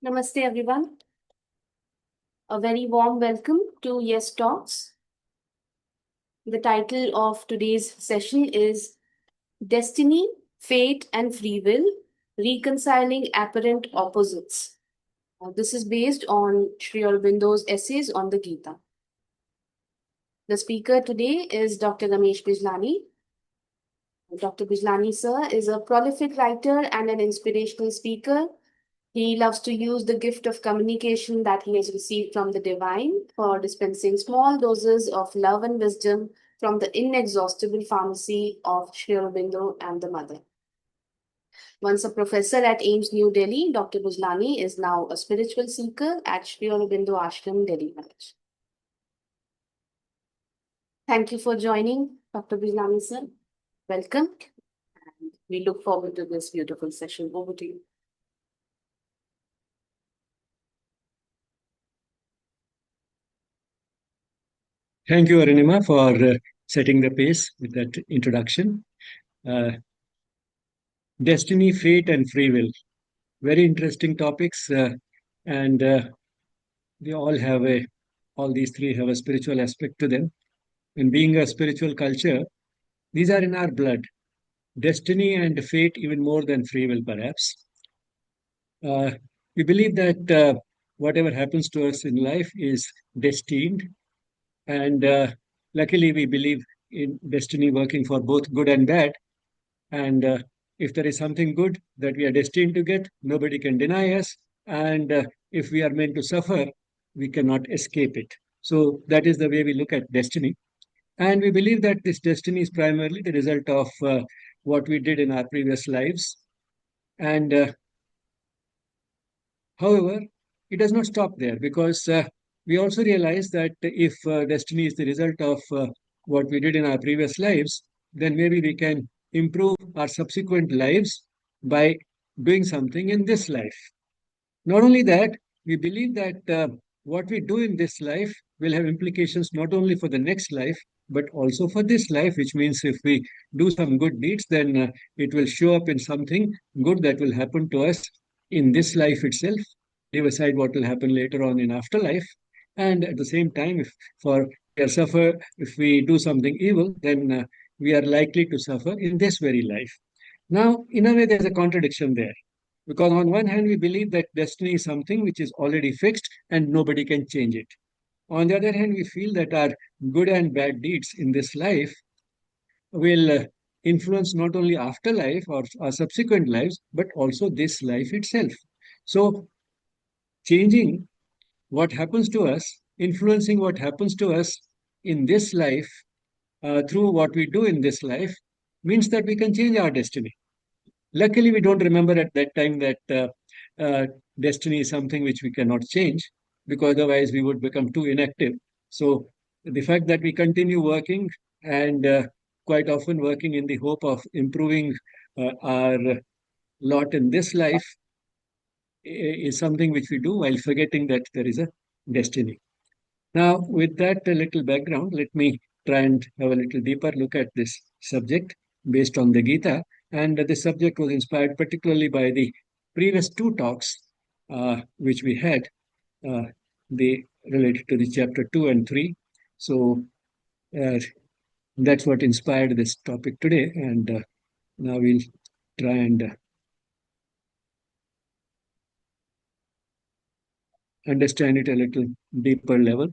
Namaste, everyone. A very warm welcome to Yes Talks. The title of today's session is Destiny, Fate, and Free Will Reconciling Apparent Opposites. This is based on Sri Aurobindo's essays on the Gita. The speaker today is Dr. Ramesh Bijlani. Dr. Bijlani, sir, is a prolific writer and an inspirational speaker. He loves to use the gift of communication that he has received from the divine for dispensing small doses of love and wisdom from the inexhaustible pharmacy of Sri Aurobindo and the Mother. Once a professor at AIIMS New Delhi, Dr. Bijlani is now a spiritual seeker at Sri Aurobindo Ashram, Delhi Village. Thank you for joining, Dr. Bijlani, sir. Welcome. And we look forward to this beautiful session. Over to you. Thank you, Arunima, for setting the pace with that introduction. Destiny, fate, and free will. Very interesting topics, and they all these three have a spiritual aspect to them. And being a spiritual culture, these are in our blood. Destiny and fate, even more than free will, perhaps. We believe that whatever happens to us in life is destined, and luckily, we believe in destiny working for both good and bad. And if there is something good that we are destined to get, nobody can deny us. And if we are meant to suffer, we cannot escape it. So that is the way we look at destiny. And we believe that this destiny is primarily the result of what we did in our previous lives. And however, it does not stop there because we also realize that if destiny is the result of what we did in our previous lives, then maybe we can improve our subsequent lives by doing something in this life. Not only that, we believe that what we do in this life will have implications not only for the next life, but also for this life, which means if we do some good deeds, then it will show up in something good that will happen to us in this life itself, leave aside what will happen later on in afterlife. And at the same time, if we do something evil, then we are likely to suffer in this very life. Now, in a way, there's a contradiction there. Because on one hand, we believe that destiny is something which is already fixed and nobody can change it. On the other hand, we feel that our good and bad deeds in this life will influence not only afterlife or our subsequent lives, but also this life itself. So, changing what happens to us, influencing what happens to us in this life through what we do in this life, means that we can change our destiny. Luckily, we don't remember at that time that destiny is something which we cannot change because otherwise we would become too inactive. So, the fact that we continue working and quite often working in the hope of improving our lot in this life is something which we do while forgetting that there is a destiny. Now, with that little background, let me try and have a little deeper look at this subject based on the Gita. And this subject was inspired particularly by the previous two talks which we had. They related to the chapter 2 and 3. So that's what inspired this topic today. And now we'll try and understand it a little deeper level.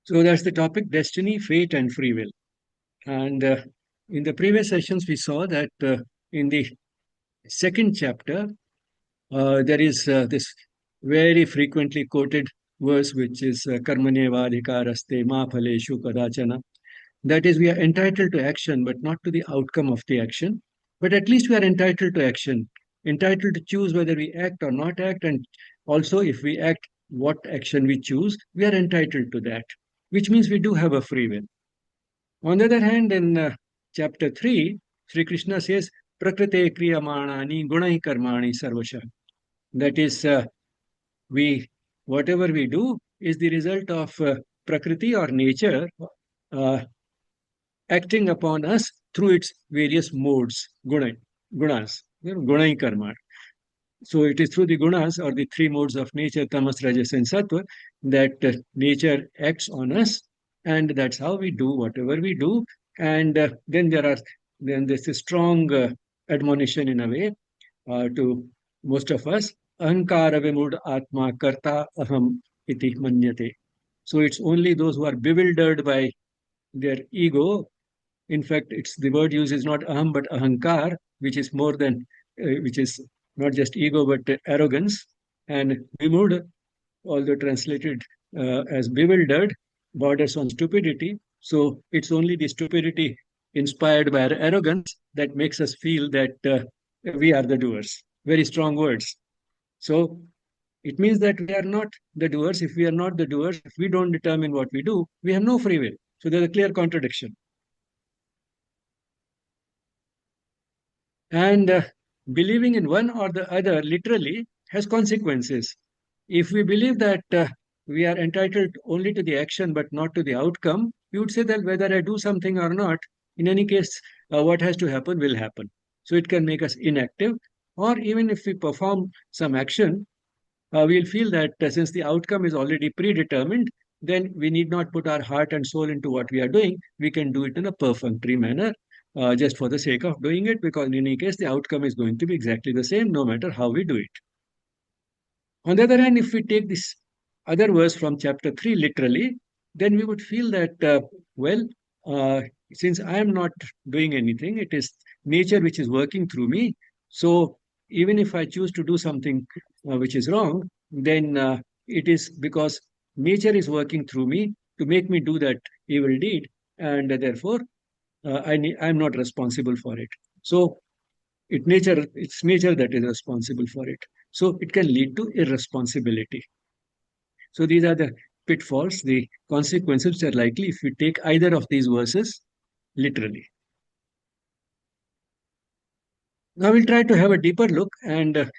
So that's the topic: destiny, fate, and free will. And in the previous sessions, we saw that in the second chapter, there is this very frequently quoted verse, which is Karmaneva adhikaraste ma phaleshu kadachana. That is, we are entitled to action, but not to the outcome of the action. But at least we are entitled to action, entitled to choose whether we act or not act. And also, if we act, what action we choose, we are entitled to that, which means we do have a free will. On the other hand, in chapter 3, Sri Krishna says, Prakrite kriyamanani gunai karmani sarvasha. That is, we whatever we do is the result of Prakriti or nature uh, acting upon us through its various modes, gunas, gunai karma. So it is through the gunas or the three modes of nature, tamas, rajas, and sattva, that nature acts on us, and that's how we do whatever we do. And then there's a strong admonition in a way to most of us, ahankara vimud atma karta aham iti manyate. So it's only those who are bewildered by their ego. In fact, it's the word used is not aham but ahankar, which is more than which is not just ego but arrogance. And vimud, although translated as bewildered, borders on stupidity. So it's only the stupidity inspired by our arrogance that makes us feel that we are the doers. Very strong words. So it means that we are not the doers. If we are not the doers, if we don't determine what we do, we have no free will. So there's a clear contradiction. And believing in one or the other literally has consequences. If we believe that we are entitled only to the action but not to the outcome, we would say that whether I do something or not, in any case, what has to happen will happen. So it can make us inactive. Or even if we perform some action, we'll feel that since the outcome is already predetermined, then we need not put our heart and soul into what we are doing. We can do it in a perfunctory manner just for the sake of doing it, because in any case, the outcome is going to be exactly the same no matter how we do it. On the other hand, if we take this other verse from chapter 3 literally, then we would feel that, well, uh, since I am not doing anything, it is nature which is working through me. So even if I choose to do something which is wrong, then it is because nature is working through me to make me do that evil deed. And therefore, I'm not responsible for it. So it's nature that is responsible for it. So it can lead to irresponsibility. So these are the pitfalls, the consequences which are likely if we take either of these verses literally. Now we'll try to have a deeper look, and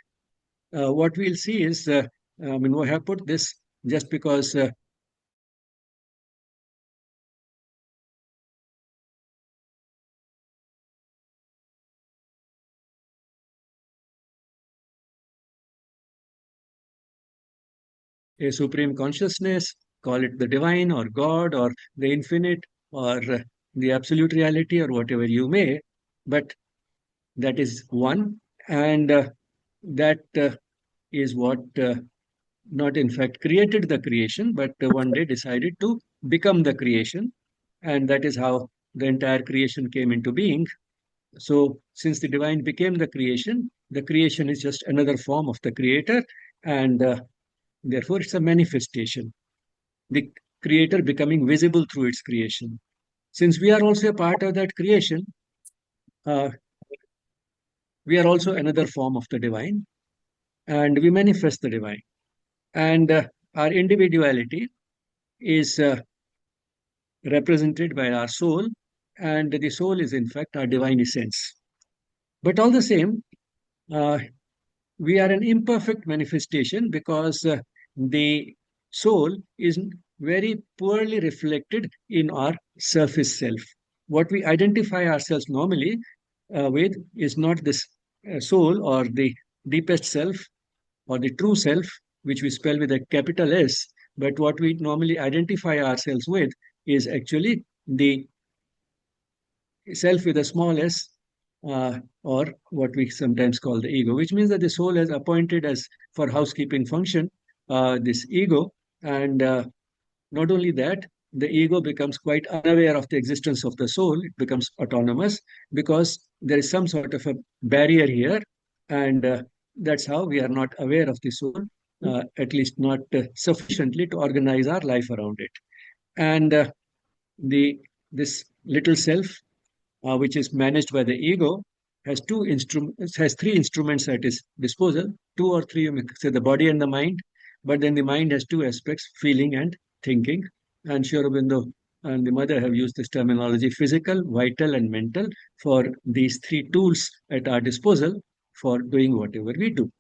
what we'll see is, I mean, we have put this just because a supreme consciousness, call it the divine or God or the infinite or the absolute reality or whatever you may, but that is one, and that is what not in fact created the creation, but one day decided to become the creation. And that is how the entire creation came into being. So, since the divine became the creation is just another form of the creator, and therefore it's a manifestation. The creator becoming visible through its creation. Since we are also a part of that creation, uh, we are also another form of the divine, and we manifest the divine. And our individuality is represented by our soul, and the soul is, in fact, our divine essence. But all the same, uh, we are an imperfect manifestation because the soul is very poorly reflected in our surface self. What we identify ourselves normally with is not this soul or the deepest self or the true self, which we spell with a capital S, but what we normally identify ourselves with is actually the self with a small s, or what we sometimes call the ego, which means that the soul has appointed as for housekeeping function this ego. And not only that, the ego becomes quite unaware of the existence of the soul. It becomes autonomous because there is some sort of a barrier here. And that's how we are not aware of the soul, at least not sufficiently to organize our life around it. And the this little self, which is managed by the ego, has three instruments at its disposal, two or three, you may say the body and the mind, but then the mind has two aspects, feeling and thinking. And Sri Aurobindo and the mother have used this terminology physical, vital, and mental for these three tools at our disposal for doing whatever we do.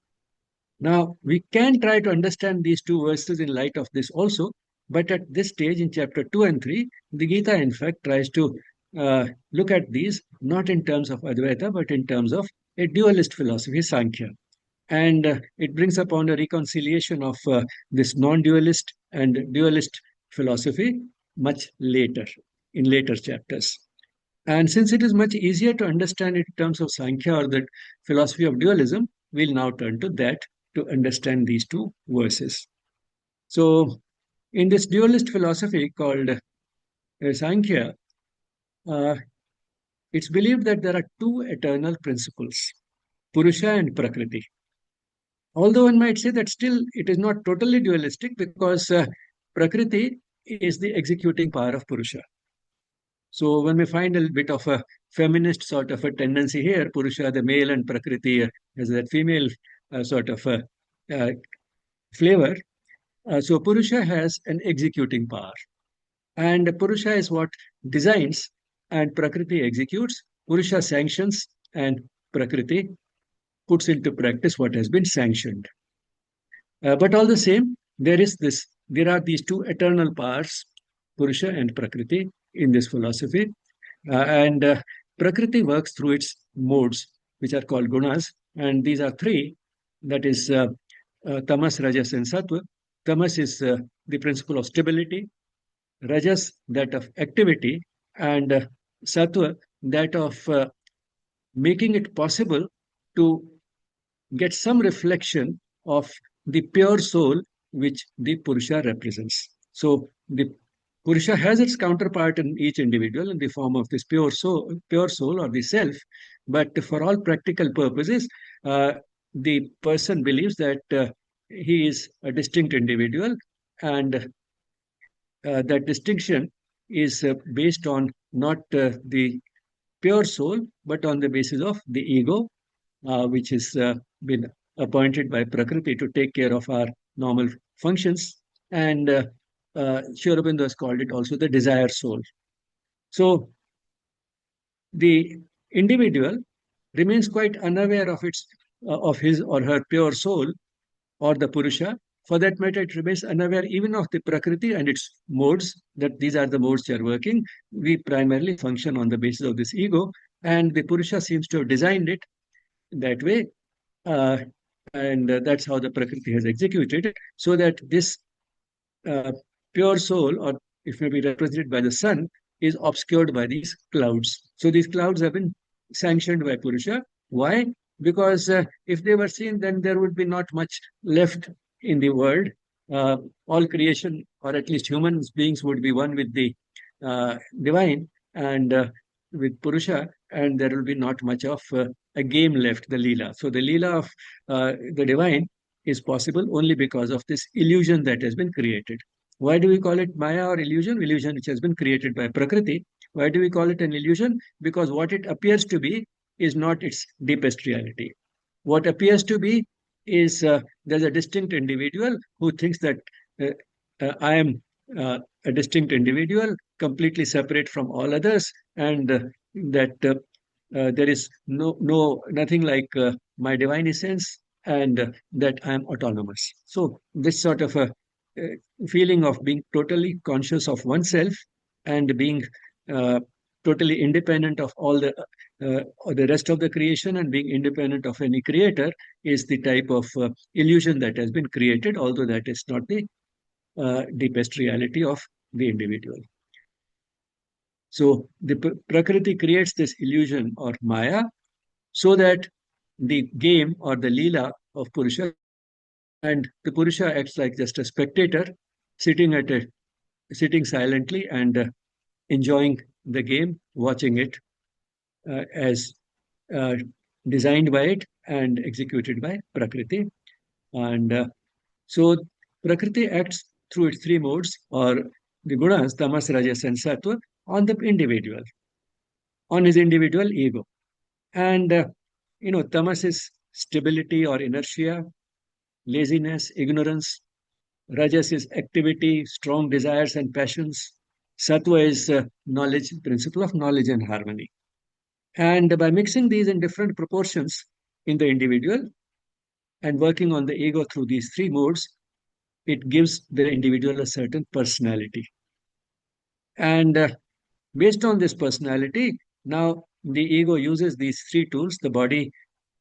Now, we can try to understand these two verses in light of this also, but at this stage in chapter 2 and 3, the Gita, in fact, tries to look at these not in terms of Advaita, but in terms of a dualist philosophy, Sankhya. And it brings upon a reconciliation of this non dualist and dualist philosophy much later, in later chapters. And since it is much easier to understand it in terms of Sankhya or the philosophy of dualism, we'll now turn to that to understand these two verses. So, in this dualist philosophy called Sankhya, uh, it's believed that there are two eternal principles, Purusha and Prakriti. Although one might say that still it is not totally dualistic because Prakriti is the executing power of Purusha. So when we find a bit of a feminist sort of a tendency here, Purusha, the male, and Prakriti has that female sort of a flavor. So Purusha has an executing power. And Purusha is what designs and Prakriti executes. Purusha sanctions and Prakriti puts into practice what has been sanctioned. But all the same, there are these two eternal powers, Purusha and Prakriti, in this philosophy. And Prakriti works through its modes, which are called gunas. And these are three, that is Tamas, Rajas, and Sattva. Tamas is the principle of stability, Rajas, that of activity, and Sattva, that of making it possible to get some reflection of the pure soul which the Purusha represents. So the Purusha has its counterpart in each individual in the form of this pure soul or the self. But for all practical purposes, the person believes that he is a distinct individual, and that distinction is based on not the pure soul, but on the basis of the ego, which has been appointed by Prakriti to take care of our normal functions. And Sri Aurobindo has called it also the desire soul. So the individual remains quite unaware of his or her pure soul or the Purusha. For that matter, it remains unaware even of the Prakriti and its modes, that these are the modes that are working. We primarily function on the basis of this ego, and the Purusha seems to have designed it that way. Uh, and that's how the Prakriti has executed it, so that this uh, pure soul, or if may be represented by the sun, is obscured by these clouds. So these clouds have been sanctioned by Purusha. Why? Because if they were seen, then there would be not much left in the world. All creation, or at least human beings, would be one with the divine and with Purusha, and there will be not much of a game left, the Leela. So the Leela of the divine is possible only because of this illusion that has been created. Why do we call it Maya or illusion? Illusion which has been created by Prakriti. Why do we call it an illusion? Because what it appears to be is not its deepest reality. What appears to be is there's a distinct individual who thinks that uh, I am a distinct individual, completely separate from all others, and that there is nothing like my divine essence, and that I am autonomous. So this sort of a feeling of being totally conscious of oneself and being uh, totally independent of all the rest of the creation and being independent of any creator is the type of illusion that has been created, although that is not the deepest reality of the individual. So the Prakriti creates this illusion or Maya so that the game or the Leela of Purusha, and the Purusha acts like just a spectator sitting at a sitting silently and enjoying the game, watching it as uh, designed by it and executed by Prakriti. And so Prakriti acts through its three modes or the gunas, tamas, rajas, and sattva, on the individual, on his individual ego. And, tamas is stability or inertia, laziness, ignorance. Rajas is activity, strong desires and passions. Sattva is knowledge, principle of knowledge and harmony. And by mixing these in different proportions in the individual and working on the ego through these three modes, it gives the individual a certain personality. And based on this personality, now the ego uses these three tools, the body,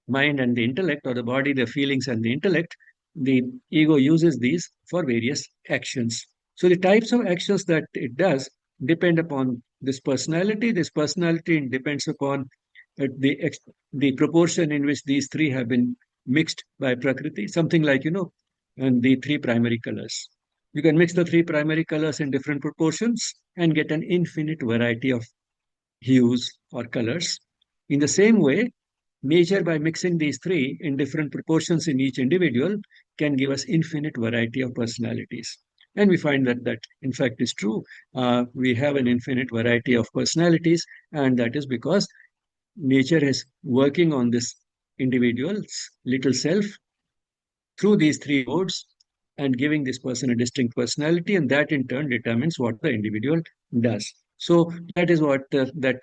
mind, and the intellect, or the body, the feelings, and the intellect. The ego uses these for various actions. So the types of actions that it does depend upon this personality. This personality depends upon the proportion in which these three have been mixed by Prakriti, something like, and the three primary colors. You can mix the three primary colors in different proportions and get an infinite variety of hues or colors. In the same way, nature, by mixing these three in different proportions in each individual, can give us infinite variety of personalities. And we find that in fact is true. We have an infinite variety of personalities, and that is because nature is working on this individual's little self through these three modes and giving this person a distinct personality, and that in turn determines what the individual does. So that is what that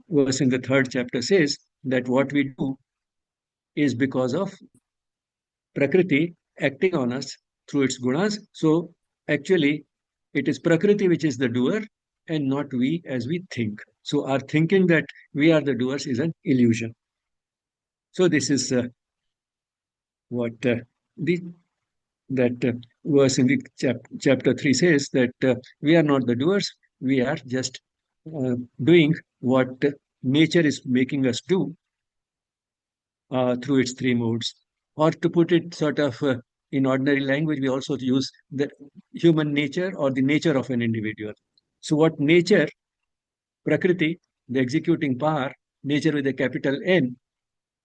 verse in the third chapter says, that what we do is because of Prakriti acting on us through its gunas. So actually, it is Prakriti which is the doer and not we as we think. So our thinking that we are the doers is an illusion. So this is what the that verse in the chapter 3 says, that we are not the doers, we are just doing what nature is making us do through its three modes. Or to put it sort of in ordinary language, we also use the human nature or the nature of an individual. So, what nature, Prakriti, the executing power, nature with a capital N,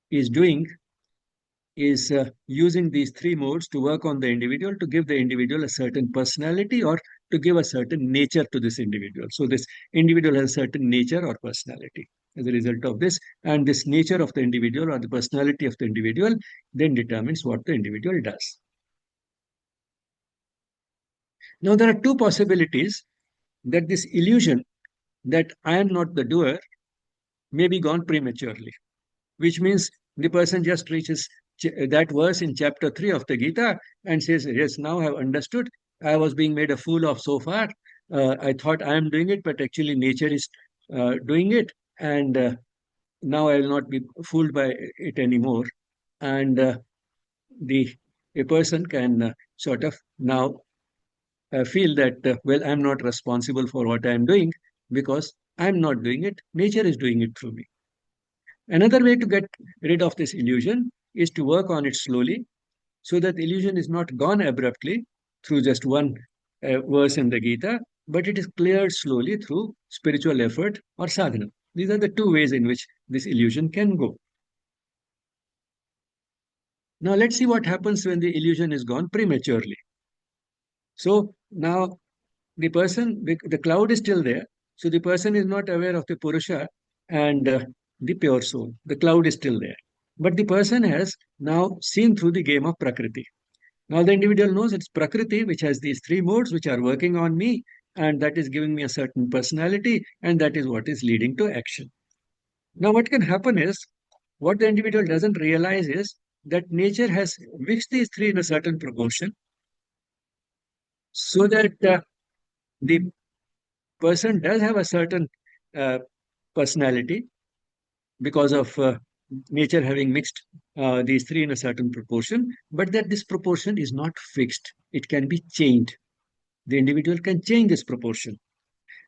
is doing is using these three modes to work on the individual, to give the individual a certain personality or to give a certain nature to this individual. So this individual has a certain nature or personality as a result of this, and this nature of the individual or the personality of the individual then determines what the individual does. Now there are two possibilities that this illusion that I am not the doer may be gone prematurely, which means the person just reaches that verse in chapter 3 of the Gita and says, yes, now I have understood. I was being made a fool of so far. I thought I am doing it, but actually nature is doing it. And now I will not be fooled by it anymore. And the a person can sort of now feel that, well, I'm not responsible for what I'm doing because I'm not doing it. Nature is doing it through me. Another way to get rid of this illusion is to work on it slowly so that the illusion is not gone abruptly through just one verse in the Gita, but it is cleared slowly through spiritual effort or sadhana. These are the two ways in which this illusion can go. Now, let's see what happens when the illusion is gone prematurely. So, now the cloud is still there. So, the person is not aware of the Purusha and the pure soul. The cloud is still there. But the person has now seen through the game of Prakriti. Now the individual knows it's Prakriti which has these three modes which are working on me, and that is giving me a certain personality, and that is what is leading to action. Now, what can happen is, what the individual doesn't realize is that nature has mixed these three in a certain proportion so that the person does have a certain uh, personality because of nature having mixed these three in a certain proportion, but that this proportion is not fixed. It can be changed. The individual can change this proportion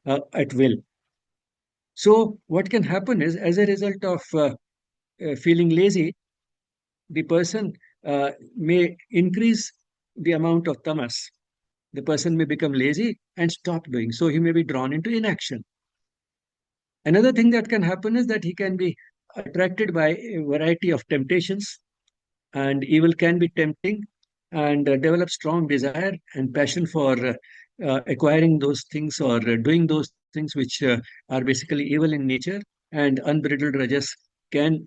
at will. So, what can happen is, as a result of feeling lazy, the person may increase the amount of tamas. The person may become lazy and stop doing. So, he may be drawn into inaction. Another thing that can happen is that he can be attracted by a variety of temptations, and evil can be tempting, and develop strong desire and passion for acquiring those things or doing those things which are basically evil in nature, and unbridled rajas can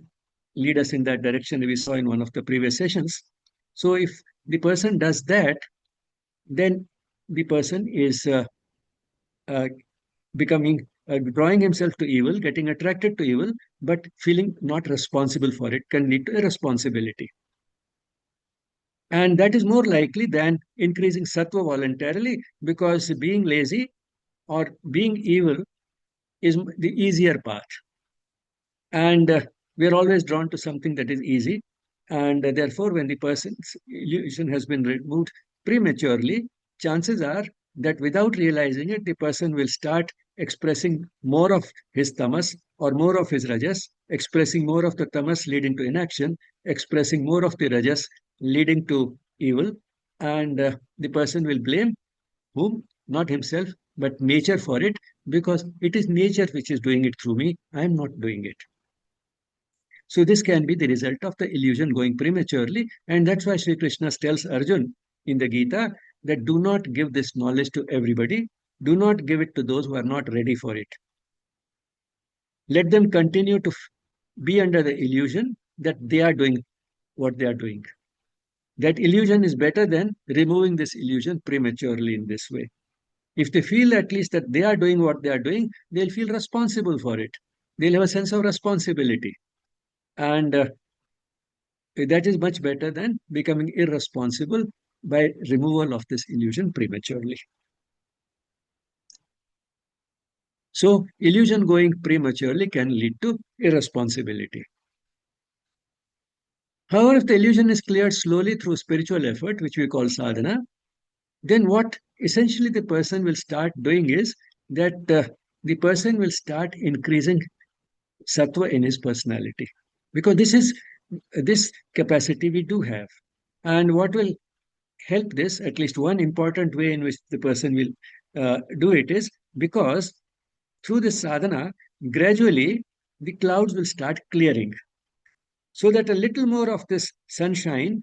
lead us in that direction we saw in one of the previous sessions. So if the person does that, then the person is becoming, drawing himself to evil, getting attracted to evil, but feeling not responsible for it can lead to irresponsibility. And that is more likely than increasing sattva voluntarily, because being lazy or being evil is the easier path. And we are always drawn to something that is easy. And therefore, when the person's illusion has been removed prematurely, chances are that without realizing it, the person will start expressing more of his tamas or more of his rajas, expressing more of the tamas leading to inaction, expressing more of the rajas leading to evil. And the person will blame whom? Not himself, but nature for it, because it is nature which is doing it through me. I am not doing it. So this can be the result of the illusion going prematurely, and that's why Sri Krishna tells Arjun in the Gita that do not give this knowledge to everybody. Do not give it to those who are not ready for it. Let them continue to be under the illusion that they are doing what they are doing. That illusion is better than removing this illusion prematurely in this way. If they feel at least that they are doing what they are doing, they'll feel responsible for it. They'll have a sense of responsibility. And that is much better than becoming irresponsible by removal of this illusion prematurely. So, illusion going prematurely can lead to irresponsibility. However, if the illusion is cleared slowly through spiritual effort, which we call sadhana, then what essentially the person will start doing is that the person will start increasing sattva in his personality, because this capacity we do have. And what will help this, at least one important way in which the person will do it is because through this sadhana, gradually the clouds will start clearing, so that a little more of this sunshine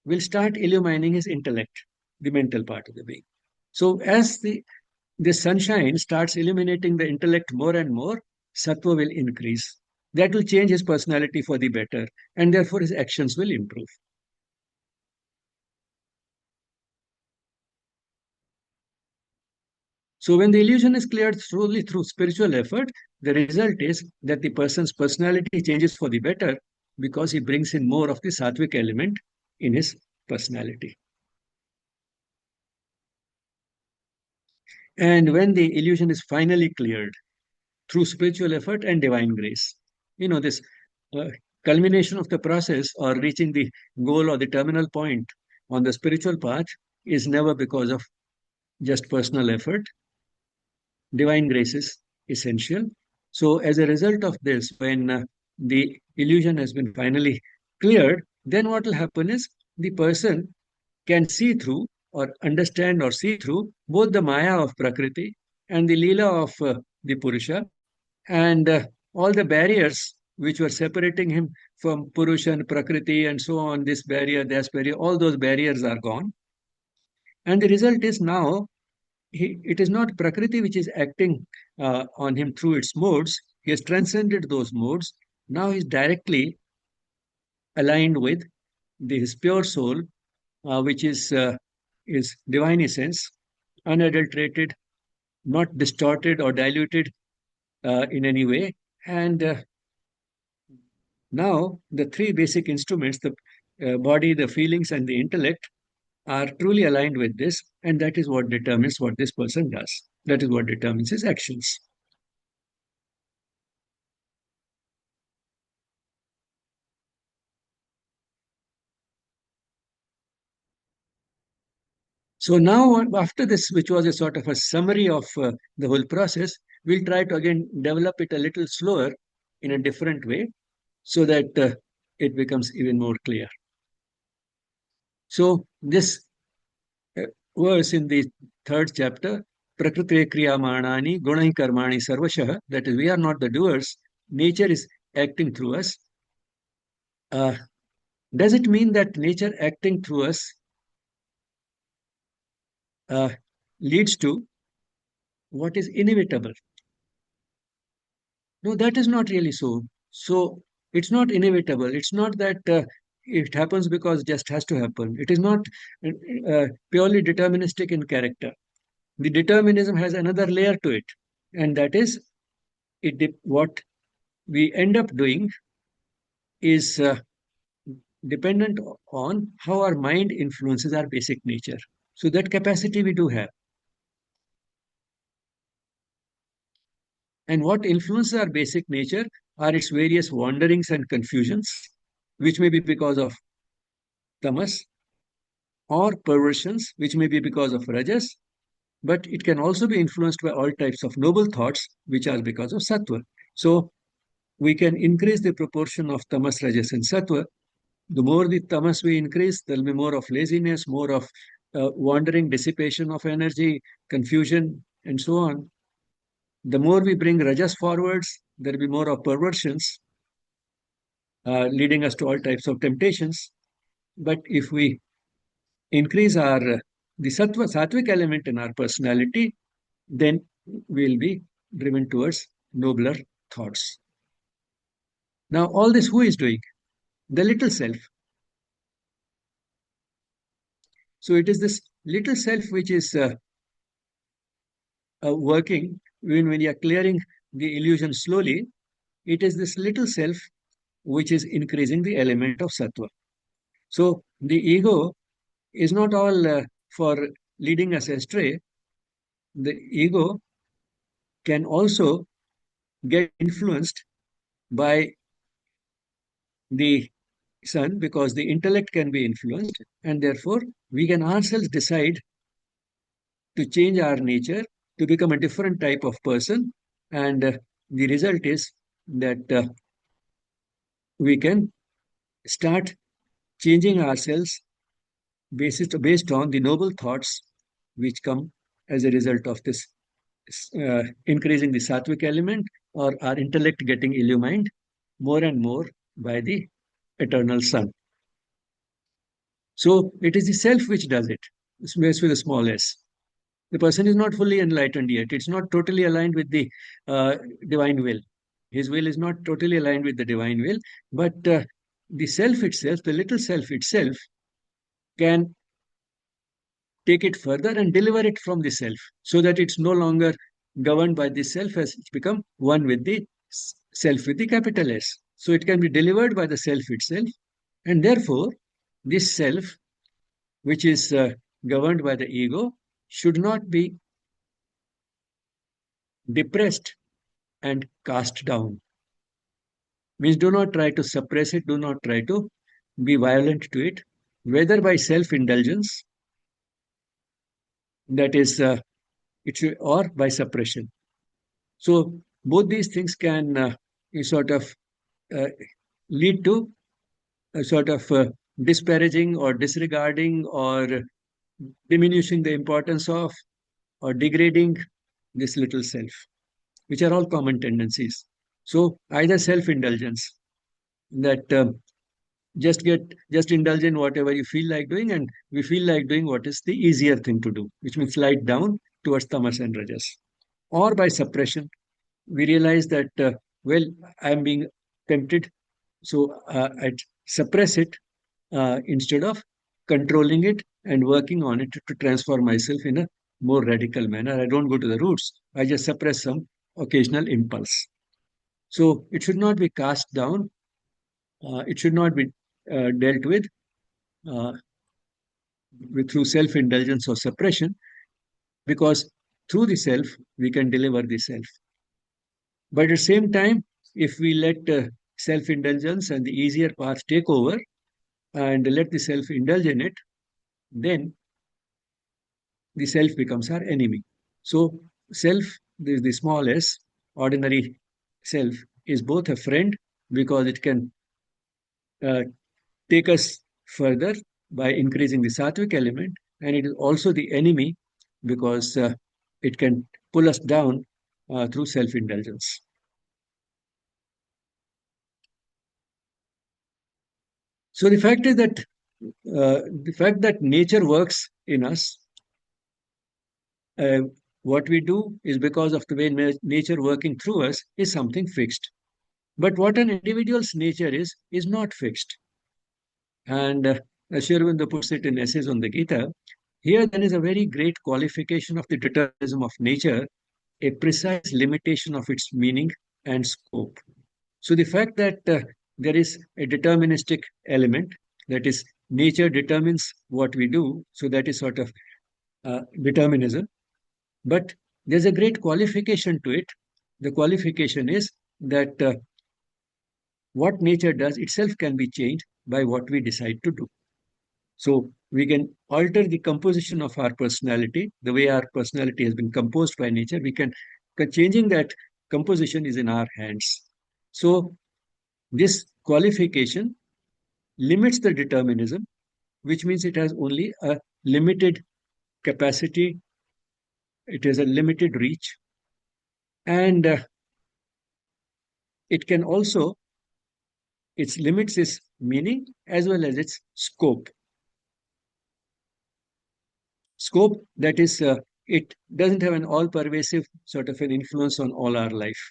will start illumining his intellect, the mental part of the being. So as the sunshine starts illuminating the intellect more and more, sattva will increase. That will change his personality for the better, and therefore his actions will improve. So when the illusion is cleared solely through spiritual effort, the result is that the person's personality changes for the better because he brings in more of the sattvic element in his personality. And when the illusion is finally cleared through spiritual effort and divine grace, this uh, culmination of the process or reaching the goal or the terminal point on the spiritual path is never because of just personal effort. Divine grace is essential. So, as a result of this, when the illusion has been finally cleared, then what will happen is the person can see through or understand or see through both the Maya of Prakriti and the Leela of the Purusha, and all the barriers which were separating him from Purusha and Prakriti and so on, this barrier, that barrier, all those barriers are gone. And the result is now it is not Prakriti which is acting on him through its modes. He has transcended those modes. Now he's directly aligned with his pure soul, which is divine essence, unadulterated, not distorted or diluted in any way. And now the three basic instruments, the body, the feelings, and the intellect, are truly aligned with this, and that is what determines what this person does. That is what determines his actions. So now, after this, which was a sort of a summary of the whole process, we'll try to again develop it a little slower in a different way so that it becomes even more clear. So this uh, verse in the third chapter, Prakriti Kriyamanani Gunai Karmani Sarvashah, that is, we are not the doers, nature is acting through us. Uh, does it mean that nature acting through us uh, leads to what is inevitable? No, that is not really so. So it's not inevitable. It's not that it happens because it just has to happen. It is not purely deterministic in character. The determinism has another layer to it. And that is, what we end up doing is dependent on how our mind influences our basic nature. So that capacity we do have. And what influences our basic nature are its various wanderings and confusions, which may be because of tamas, or perversions, which may be because of rajas, but it can also be influenced by all types of noble thoughts, which are because of sattva. So we can increase the proportion of tamas, rajas, and sattva. The more the tamas we increase, there'll be more of laziness, more of wandering, dissipation of energy, confusion, and so on. The more we bring rajas forwards, there'll be more of perversions, leading us to all types of temptations. But if we increase our the sattvic element in our personality, then we'll be driven towards nobler thoughts. Now, all this who is doing? The little self. So it is this little self which is working when you are clearing the illusion slowly. It is this little self which is increasing the element of sattva. So the ego is not all for leading us astray. The ego can also get influenced by the sun because the intellect can be influenced, and therefore we can ourselves decide to change our nature to become a different type of person. And the result is that we can start changing ourselves based on the noble thoughts which come as a result of this increasing the sattvic element, or our intellect getting illumined more and more by the eternal sun. So it is the self which does it, space with a small s. The person is not fully enlightened yet. It's not totally aligned with the divine will. His will is not totally aligned with the divine will, but the self itself, the little self itself, can take it further and deliver it from the self so that it's no longer governed by the self, as it's become one with the self with the capital S. So it can be delivered by the self itself, and therefore this self, which is governed by the ego, should not be depressed and cast down. Means do not try to suppress it, do not try to be violent to it, whether by self indulgence, that is, or by suppression. So both these things can sort of uh, lead to a sort of disparaging or disregarding or diminishing the importance of or degrading this little self, which are all common tendencies. So either self-indulgence, that just indulge in whatever you feel like doing, and we feel like doing what is the easier thing to do, which means slide down towards tamas and rajas, or by suppression we realize that well, I'm being tempted, so I suppress it instead of controlling it and working on it to transform myself in a more radical manner. I don't go to the roots, I just suppress some occasional impulse. So it should not be cast down, it should not be dealt uh, with through self indulgence or suppression, because through the self we can deliver the self. But at the same time, if we let self indulgence and the easier path take over and let the self indulge in it, then the self becomes our enemy. So, self, the small s, ordinary self, is both a friend because it can uh, take us further by increasing the sattvic element, and it is also the enemy because it can pull us down through self indulgence. So the fact that nature works in us, uh, what we do is because of the way nature working through us is something fixed. But what an individual's nature is not fixed. And as Sri Aurobindo puts it in Essays on the Gita, here there is a very great qualification of the determinism of nature a precise limitation of its meaning and scope. So the fact that there is a deterministic element, that is, nature determines what we do, so that is sort of determinism. But there's a great qualification to it. The qualification is that what nature does itself can be changed by what we decide to do. So we can alter the composition of our personality, the way our personality has been composed by nature. Changing that composition is in our hands. So this qualification limits the determinism, which means it has only a limited capacity, it has a limited reach, and it can also, its limits its meaning as well as its scope. Scope, that is, it doesn't have an all pervasive sort of an influence on all our life.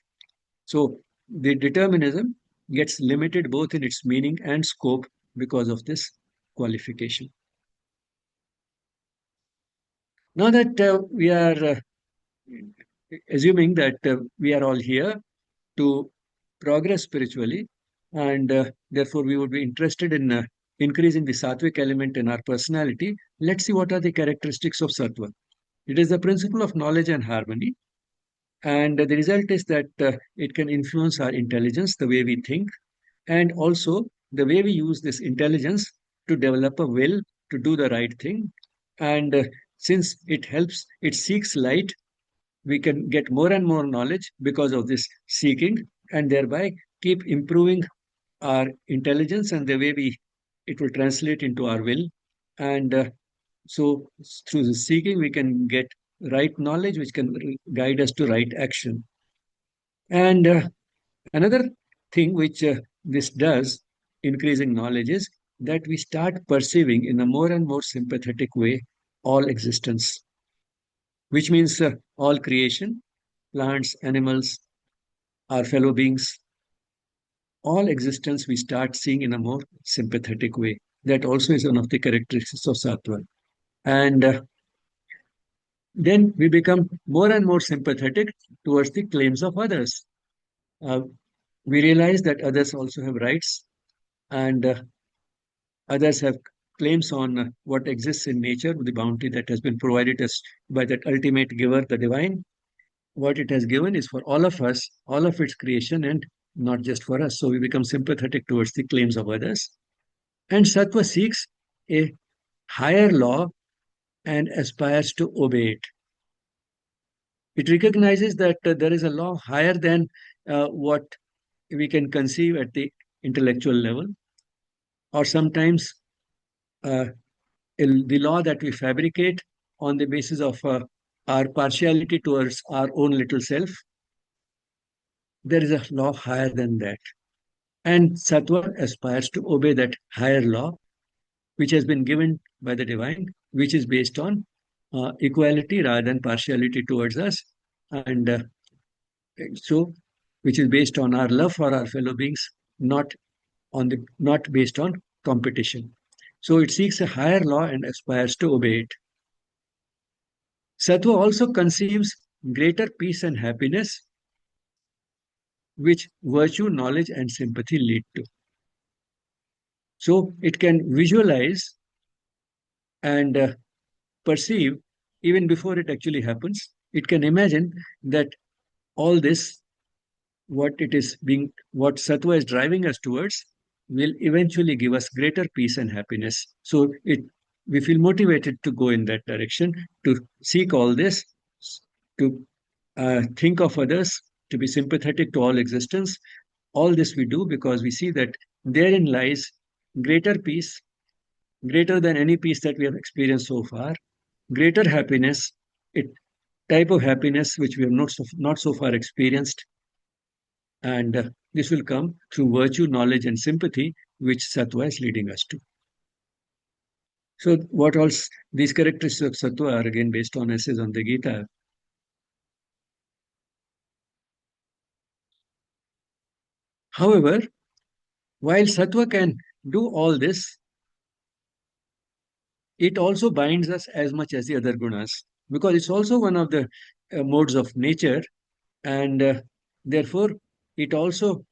So the determinism gets limited both in its meaning and scope because of this qualification. Now that we are assuming that we are all here to progress spiritually, and therefore we would be interested in increasing the sattvic element in our personality, let's see what are the characteristics of sattva. It is the principle of knowledge and harmony, and the result is that it can influence our intelligence, the way we think, and also the way we use this intelligence to develop a will to do the right thing. And since it helps, it seeks light, we can get more and more knowledge because of this seeking, and thereby keep improving our intelligence and the way we it will translate into our will. And so through the seeking we can get right knowledge which can guide us to right action. And another thing which this does, increasing knowledge, is that we start perceiving in a more and more sympathetic way all existence, which means all creation, plants, animals, our fellow beings, all existence we start seeing in a more sympathetic way. That also is one of the characteristics of sattva. And then we become more and more sympathetic towards the claims of others. Uh, we realize that others also have rights, and others have claims on what exists in nature, the bounty that has been provided us by that ultimate giver, the divine. What it has given is for all of us, all of its creation, and not just for us. So we become sympathetic towards the claims of others. And Sattva seeks a higher law and aspires to obey it. It recognizes that there is a law higher than what we can conceive at the intellectual level, or sometimes uh, the law that we fabricate on the basis of our partiality towards our own little self. There is a law higher than that. And Sattva aspires to obey that higher law, which has been given by the divine, which is based on equality rather than partiality towards us. And so, which is based on our love for our fellow beings, not based on competition. So it seeks a higher law and aspires to obey it. Sattva also conceives greater peace and happiness, which virtue, knowledge, and sympathy lead to. So it can visualize and perceive even before it actually happens. It can imagine that all this, what sattva is driving us towards, will eventually give us greater peace and happiness. So we feel motivated to go in that direction, to seek all this, to think of others, to be sympathetic to all existence. All this we do because we see that therein lies greater peace, greater than any peace that we have experienced so far, greater happiness, a type of happiness which we have not so far experienced. And this will come through virtue, knowledge, and sympathy, which sattva is leading us to. So, what else? These characteristics of sattva are again based on essays on the Gita. However, while sattva can do all this, it also binds us as much as the other gunas. because it's also one of the modes of nature, and therefore it also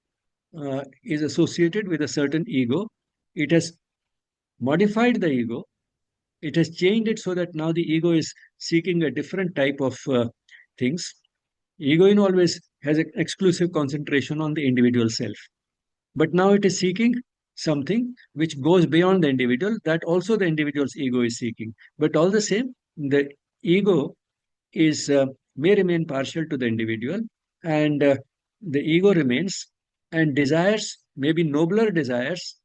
is associated with a certain ego. It has modified the ego, it has changed it so that now the ego is seeking a different type of things. Ego in always has an exclusive concentration on the individual self. But now it is seeking something which goes beyond the individual, that also the individual's ego is seeking. But all the same, the ego is may remain partial to the individual, and the ego remains, and desires, maybe nobler desires,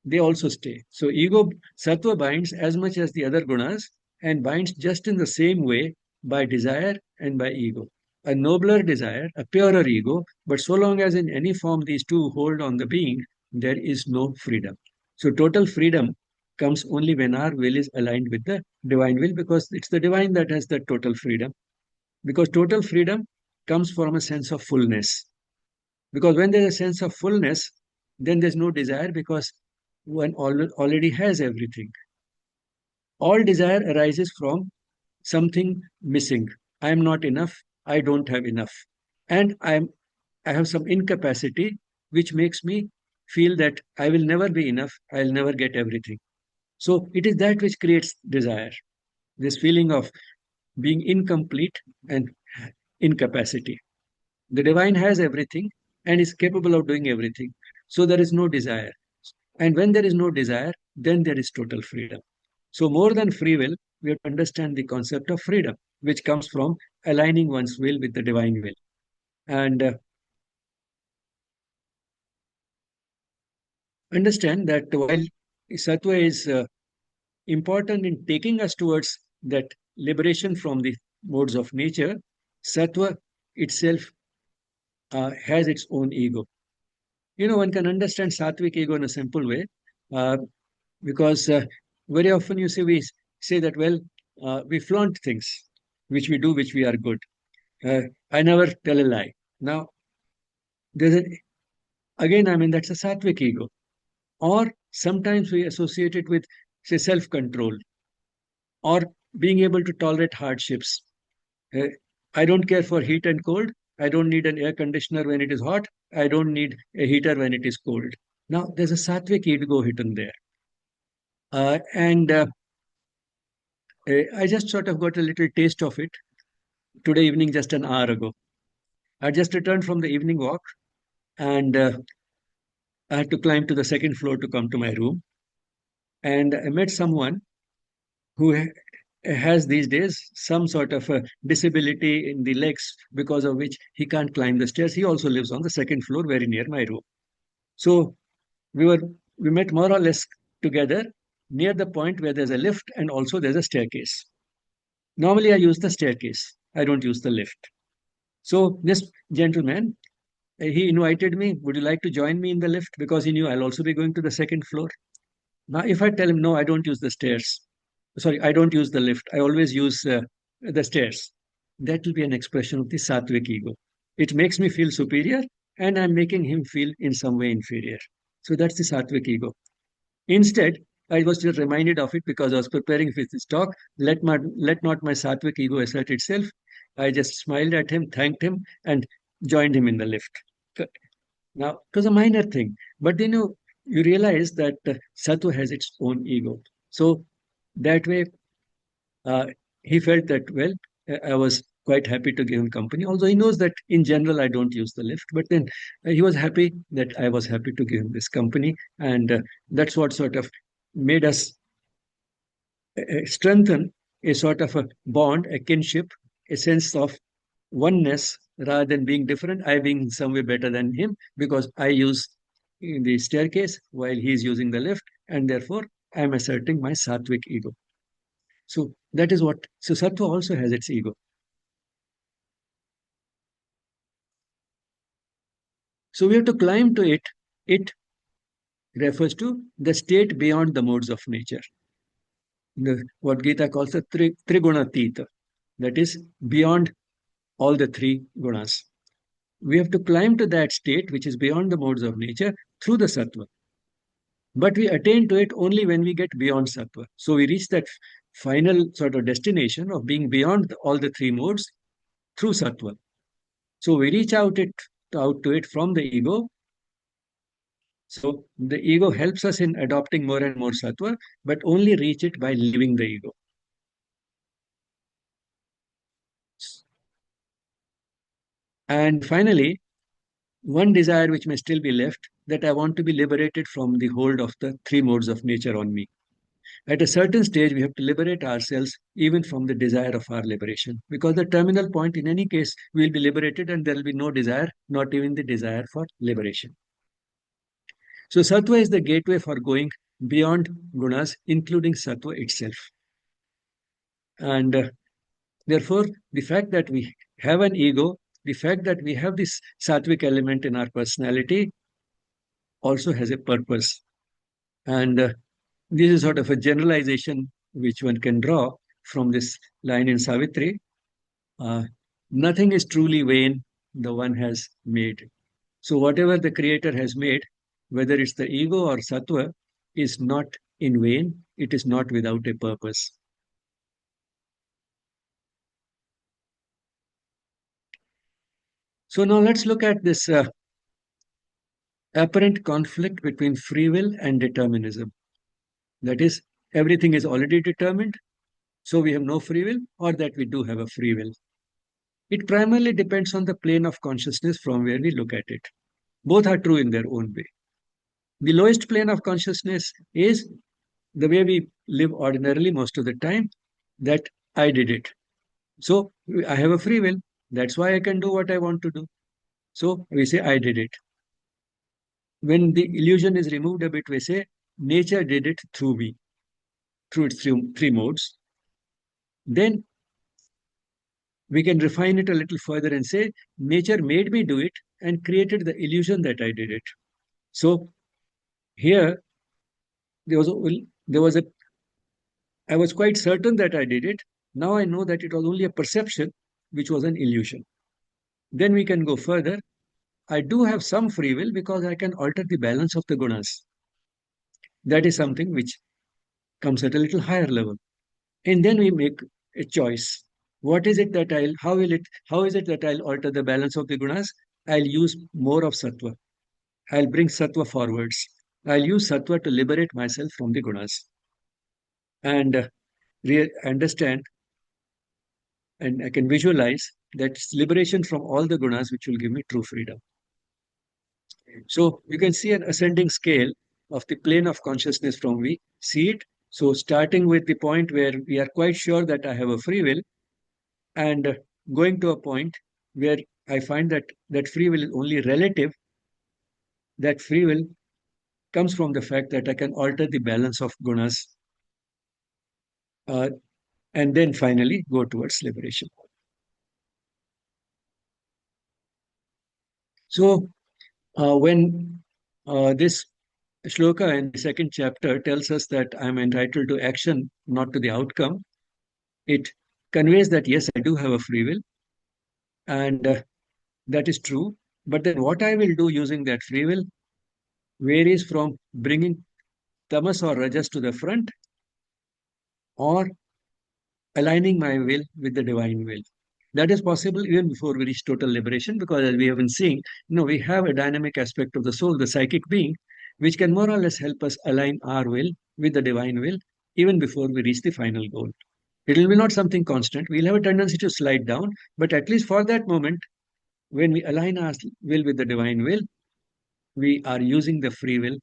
they also stay. So ego, sattva binds as much as the other gunas, and binds just in the same way by desire and by ego. A nobler desire, a purer ego, but so long as in any form these two hold on the being, there is no freedom. So total freedom comes only when our will is aligned with the divine will, because it's the divine that has the total freedom. Because total freedom comes from a sense of fullness. Because when there's a sense of fullness, then there's no desire, because one already has everything. All desire arises from something missing. I am not enough. I don't have enough. And I have some incapacity which makes me feel that I will never be enough. I'll never get everything. So it is that which creates desire. This feeling of being incomplete and incapacity. The divine has everything and is capable of doing everything. So there is no desire. And when there is no desire, then there is total freedom. So, more than free will, we have to understand the concept of freedom, which comes from aligning one's will with the divine will. And understand that while sattva is important in taking us towards that liberation from the modes of nature, sattva itself has its own ego. One can understand sattvic ego in a simple way, uh, because very often we say that, well, we flaunt things which we do, which we are good. I never tell a lie. Now, there's an, again, I mean, that's a sattvic ego. Or sometimes we associate it with, say, self control or being able to tolerate hardships. Uh, I don't care for heat and cold. I don't need an air conditioner when it is hot. I don't need a heater when it is cold. Now, there's a sattvic ego hidden there. And I just sort of got a little taste of it today evening, just an hour ago. I just returned from the evening walk, and I had to climb to the second floor to come to my room. And I met someone who has these days some sort of a disability in the legs, because of which he can't climb the stairs. He also lives on the second floor, very near my room. So we were we met more or less together near the point where there's a lift and also there's a staircase. Normally, I use the staircase. I don't use the lift. So this gentleman, he invited me, would you like to join me in the lift? Because he knew I'll also be going to the second floor. Now, if I tell him, no, I don't use the stairs, sorry, I don't use the lift, I always use the stairs, that will be an expression of the sattvic ego. It makes me feel superior, and I'm making him feel in some way inferior. So that's the sattvic ego. Instead, I was just reminded of it because I was preparing for this talk. Let not my sattvic ego assert itself. I just smiled at him, thanked him, and joined him in the lift. Now, it was a minor thing, but then you realize that sattva has its own ego. So that way, uh, he felt that, well, I was quite happy to give him company. Although he knows that in general I don't use the lift, but then he was happy that I was happy to give him this company, and that's what sort of made us strengthen a sort of a bond, a kinship, a sense of oneness rather than being different. I being in some way better than him because I use the staircase while he is using the lift, and therefore I am asserting my sattvic ego. So that is what. So sattva also has its ego. So we have to climb to it. It refers to the state beyond the modes of nature. What Gita calls the trigunatita, that is beyond all the three gunas. We have to climb to that state which is beyond the modes of nature through the sattva. But we attain to it only when we get beyond sattva. So we reach that final sort of destination of being beyond all the three modes through sattva. So we reach out to it from the ego. So the ego helps us in adopting more and more sattva, but only reach it by leaving the ego. And finally, one desire which may still be left, that I want to be liberated from the hold of the three modes of nature on me. At a certain stage, we have to liberate ourselves even from the desire of our liberation. Because the terminal point, in any case, we will be liberated and there will be no desire, not even the desire for liberation. So, sattva is the gateway for going beyond gunas, including sattva itself. And therefore, the fact that we have an ego, the fact that we have this sattvic element in our personality also has a purpose. And this is sort of a generalization which one can draw from this line in Savitri. Uh, Nothing is truly vain the one has made. So, whatever the Creator has made, whether it's the ego or sattva, is not in vain, it is not without a purpose. So, now let's look at this apparent conflict between free will and determinism. That is, everything is already determined, so we have no free will, or that we do have a free will. It primarily depends on the plane of consciousness from where we look at it. Both are true in their own way. The lowest plane of consciousness is the way we live ordinarily most of the time, that I did it. So I have a free will. That's why I can do what I want to do. So we say, I did it. When the illusion is removed a bit, we say, nature did it through me, through its three modes. Then we can refine it a little further and say, nature made me do it and created the illusion that I did it. So here, there was a, there was a, I was quite certain that I did it. Now I know that it was only a perception, which was an illusion. Then we can go further. I do have some free will because I can alter the balance of the gunas. That is something which comes at a little higher level. And then we make a choice. What is it that how is it that I'll alter the balance of the gunas? I'll use more of sattva. I'll bring sattva forwards. I'll use sattva to liberate myself from the gunas. And understand, and I can visualize that it's liberation from all the gunas which will give me true freedom. So you can see an ascending scale of the plane of consciousness from we see it. So starting with the point where we are quite sure that I have a free will, and going to a point where I find that that free will is only relative. That free will comes from the fact that I can alter the balance of gunas, uh, and then finally go towards liberation. So when this shloka in the second chapter tells us that I'm entitled to action, not to the outcome, it conveys that yes, I do have a free will, and that is true. But then what I will do using that free will varies from bringing tamas or rajas to the front, or aligning my will with the divine will. That is possible even before we reach total liberation, because as we have been seeing, we have a dynamic aspect of the soul, the psychic being, which can more or less help us align our will with the divine will even before we reach the final goal. It will be not something constant. We'll have a tendency to slide down, but at least for that moment, when we align our will with the divine will, we are using the free will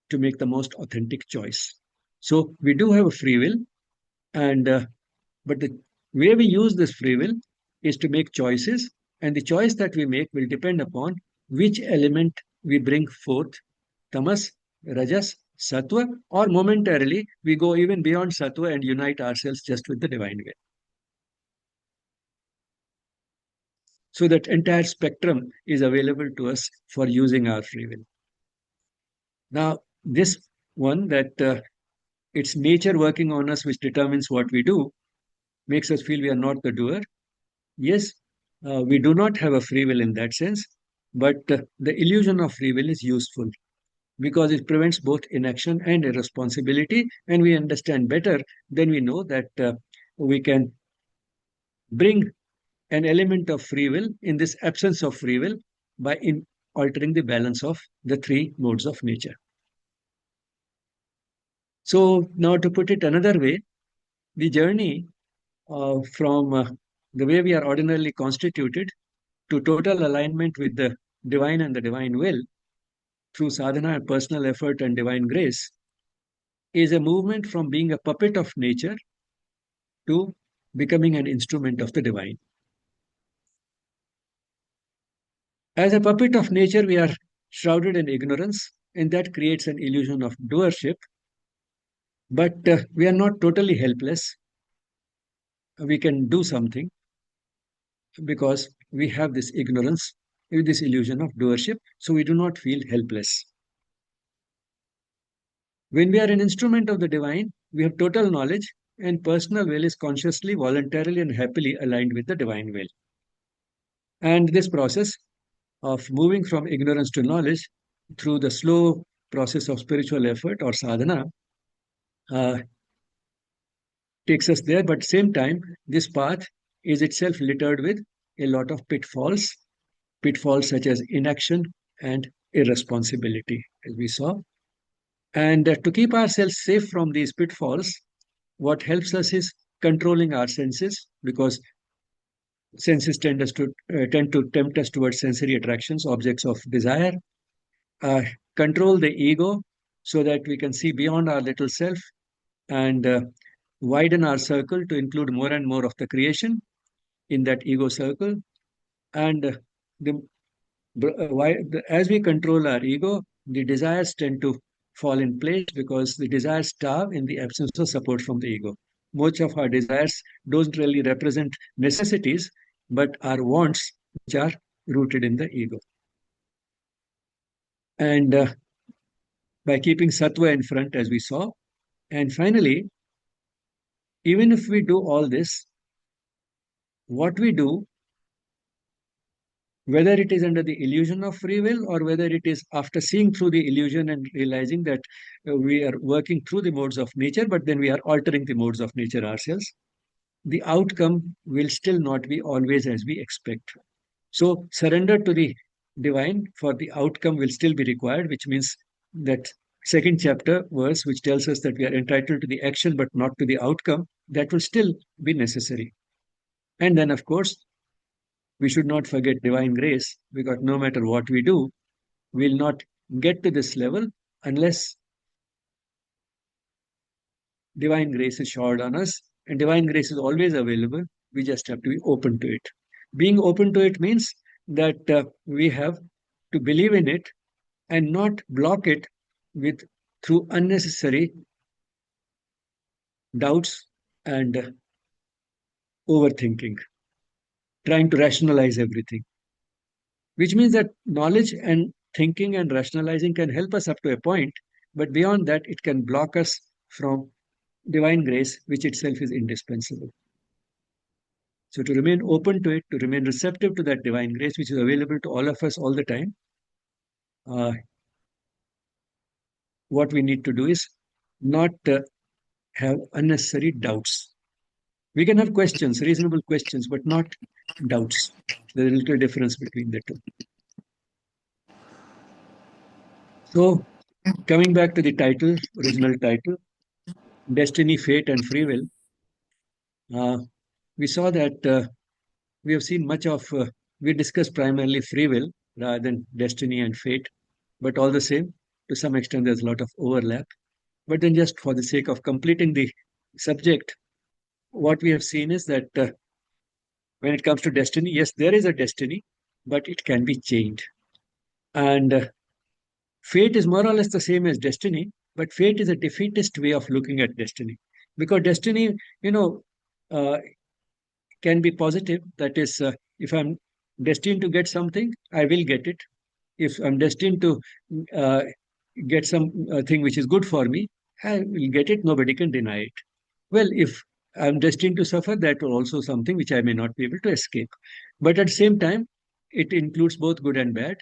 to make the most authentic choice. So we do have a free will, and but the way we use this free will is to make choices, and the choice that we make will depend upon which element we bring forth, tamas, rajas, sattva, or momentarily we go even beyond sattva and unite ourselves just with the divine will. So that entire spectrum is available to us for using our free will. Now, this one that it's nature working on us which determines what we do makes us feel we are not the doer. Yes, we do not have a free will in that sense, but the illusion of free will is useful. because it prevents both inaction and irresponsibility. And we understand better, then we know that we can bring an element of free will in this absence of free will by altering the balance of the three modes of nature. So, now to put it another way, the journey from the way we are ordinarily constituted to total alignment with the divine and the divine will through sadhana and personal effort and divine grace is a movement from being a puppet of nature to becoming an instrument of the divine. As a puppet of nature, we are shrouded in ignorance, and that creates an illusion of doership. But we are not totally helpless. We can do something because we have this ignorance, this illusion of doership, so we do not feel helpless. When we are an instrument of the divine, we have total knowledge, and personal will is consciously, voluntarily, and happily aligned with the divine will. And this process of moving from ignorance to knowledge through the slow process of spiritual effort or sadhana uh, takes us there. But same time, this path is itself littered with a lot of pitfalls such as inaction and irresponsibility, as we saw. And to keep ourselves safe from these pitfalls, what helps us is controlling our senses, because senses tend to tempt us towards sensory attractions, objects of desire. Uh, Control the ego so that we can see beyond our little self and widen our circle to include more and more of the creation in that ego circle. And the as we control our ego, the desires tend to fall in place because the desires starve in the absence of support from the ego. Most of our desires don't really represent necessities, but are wants which are rooted in the ego. And by keeping sattva in front, as we saw, and finally, even if we do all this, what we do, whether it is under the illusion of free will or whether it is after seeing through the illusion and realizing that we are working through the modes of nature, but then we are altering the modes of nature ourselves, the outcome will still not be always as we expect. So, surrender to the divine for the outcome will still be required, which means that second chapter verse, which tells us that we are entitled to the action but not to the outcome, that will still be necessary. And then, of course, we should not forget divine grace, because no matter what we do, we'll not get to this level unless divine grace is showered on us. And divine grace is always available. We just have to be open to it. Being open to it means that we have to believe in it and not block it with through unnecessary doubts and overthinking, trying to rationalize everything, which means that knowledge and thinking and rationalizing can help us up to a point, but beyond that, it can block us from divine grace, which itself is indispensable. So, to remain open to it, to remain receptive to that divine grace, which is available to all of us all the time, uh, what we need to do is not have unnecessary doubts. We can have questions, reasonable questions, but not doubts. There's a little difference between the two. So, coming back to the title, original title, Destiny, Fate, and Free Will, uh, we saw that we have seen much of, we discussed primarily free will rather than destiny and fate, but all the same, to some extent, there's a lot of overlap. But then, just for the sake of completing the subject, what we have seen is that when it comes to destiny, yes, there is a destiny, but it can be changed. And fate is more or less the same as destiny, but fate is a defeatist way of looking at destiny. Because destiny, you know, uh, can be positive. That is, if I'm destined to get something, I will get it. If I'm destined to uh, get some thing which is good for me, I will get it. Nobody can deny it. Well, if I'm destined to suffer, that will also something which I may not be able to escape. But at the same time, it includes both good and bad.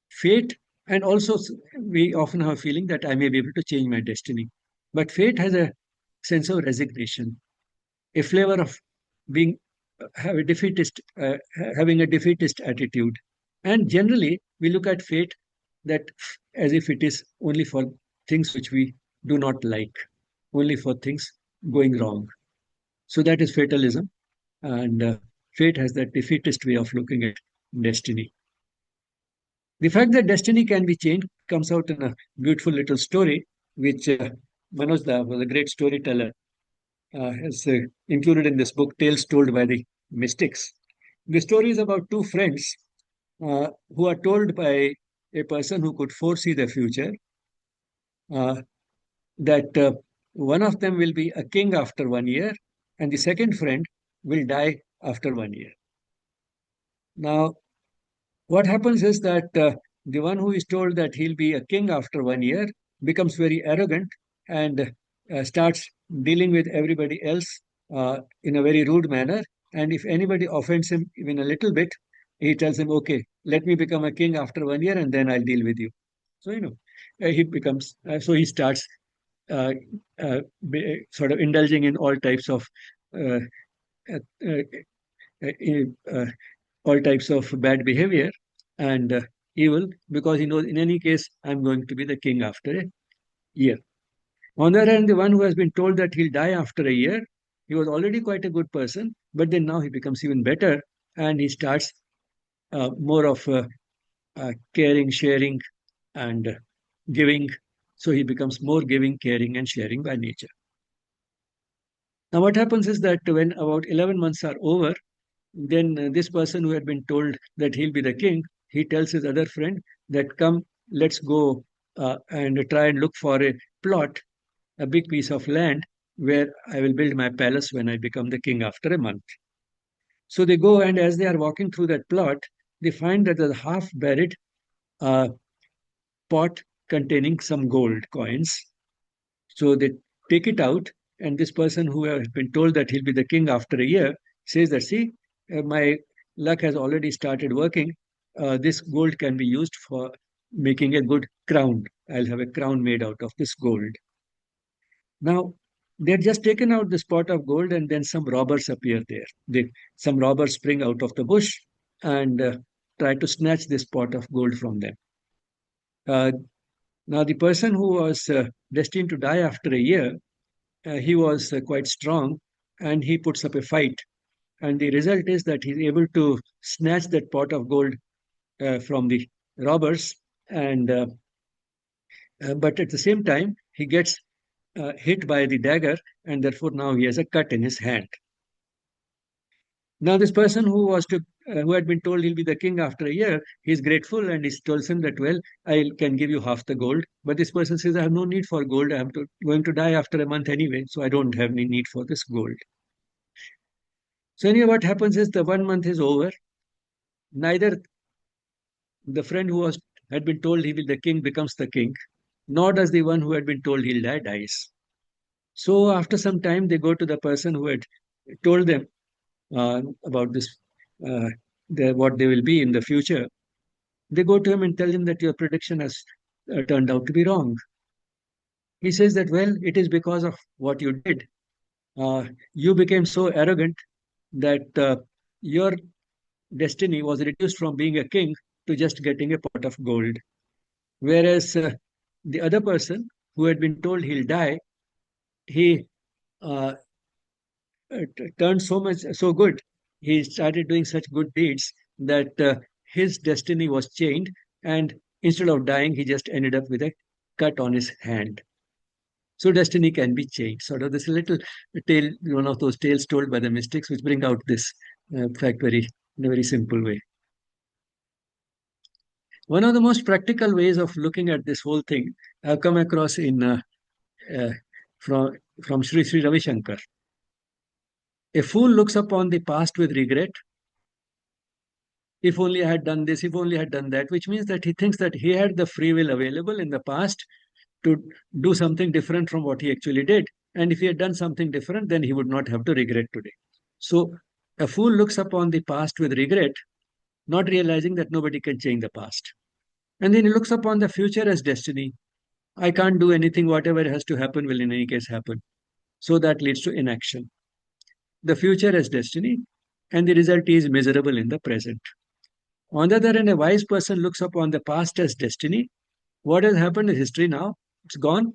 Fate And also, we often have a feeling that I may be able to change my destiny. But fate has a sense of resignation, a flavor of being have a defeatist, having a defeatist attitude. And generally, we look at fate that as if it is only for things which we do not like, only for things going wrong. So that is fatalism, and fate has that defeatist way of looking at destiny. The fact that destiny can be changed comes out in a beautiful little story, which Manoj Da was a great storyteller, has included in this book, Tales Told by the Mystics. The story is about two friends who are told by a person who could foresee the future uh, that one of them will be a king after 1 year, and the second friend will die after 1 year. Now, what happens is that the one who is told that he'll be a king after 1 year becomes very arrogant and starts dealing with everybody else in a very rude manner. And if anybody offends him even a little bit, he tells him, "Okay, let me become a king after 1 year and then I'll deal with you." So, he becomes, so he starts uh, sort of indulging in all types of uh, uh, uh, uh, all types of bad behavior and evil, because he knows in any case I'm going to be the king after a year. On the other hand, the one who has been told that he'll die after a year, he was already quite a good person, but then now he becomes even better and he starts more of caring, sharing, and giving. So he becomes more giving, caring, and sharing by nature. Now, what happens is that when about 11 months are over, then this person who had been told that he'll be the king, he tells his other friend that, "Come, let's go and try and look for a plot, a big piece of land where I will build my palace when I become the king after a month." So they go, and as they are walking through that plot, they find that there's a half buried uh, pot containing some gold coins. So they take it out, and this person who has been told that he'll be the king after a year says that, "See, my luck has already started working. This gold can be used for making a good crown. I'll have a crown made out of this gold." Now, they'd just taken out this pot of gold, and then some robbers appear there. Some robbers spring out of the bush and try to snatch this pot of gold from them. Uh, Now, the person who was destined to die after a year, he was quite strong and he puts up a fight. And the result is that he's able to snatch that pot of gold from the robbers. And but at the same time, he gets hit by the dagger, and therefore now he has a cut in his hand. Now, this person who had been told he'll be the king after a year, he's grateful and he tells him that, "Well, I can give you half the gold." But this person says, "I have no need for gold. Going to die after a month anyway, so I don't have any need for this gold." So anyway, what happens is the 1 month is over. Neither the friend who had been told he will the king becomes the king, nor does the one who had been told he'll die dies. So after some time, they go to the person who had told them about this, uh, what they will be in the future. They go to him and tell him that your prediction has turned out to be wrong. He says that, "Well, it is because of what you did. You became so arrogant that your destiny was reduced from being a king to just getting a pot of gold. Whereas the other person who had been told he'll die, he uh, turned so good. He started doing such good deeds that his destiny was changed, and instead of dying, he just ended up with a cut on his hand." So destiny can be changed. Sort of this little tale, one of those tales told by the mystics, which bring out this fact in a very simple way. One of the most practical ways of looking at this whole thing I've come across in uh, from Sri Ravi Shankar. A fool looks upon the past with regret. If only I had done this, if only I had done that, which means that he thinks that he had the free will available in the past to do something different from what he actually did. And if he had done something different, then he would not have to regret today. So a fool looks upon the past with regret, not realizing that nobody can change the past. And then he looks upon the future as destiny. I can't do anything, whatever has to happen will in any case happen. So that leads to inaction. The future as destiny, and the result is miserable in the present. On the other hand, a wise person looks upon the past as destiny. What has happened is history now, it's gone.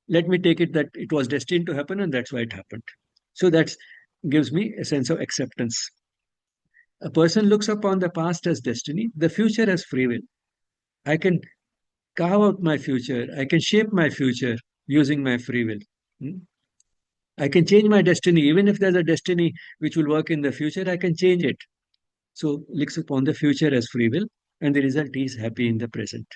Let me take it that it was destined to happen and that's why it happened. So that gives me a sense of acceptance. A person looks upon the past as destiny, the future as free will. I can carve out my future, I can shape my future using my free will. Hmm? I can change my destiny, even if there's a destiny which will work in the future, I can change it. So looks upon the future as free will, and the result is happy in the present.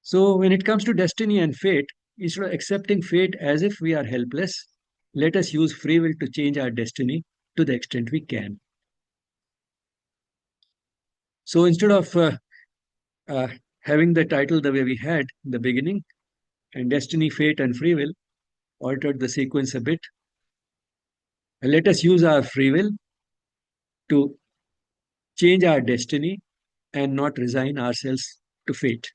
So when it comes to destiny and fate, instead of accepting fate as if we are helpless, let us use free will to change our destiny to the extent we can. So instead of uh, having the title the way we had in the beginning, and destiny, fate, and free will, altered the sequence a bit, and let us use our free will to change our destiny and not resign ourselves to fate.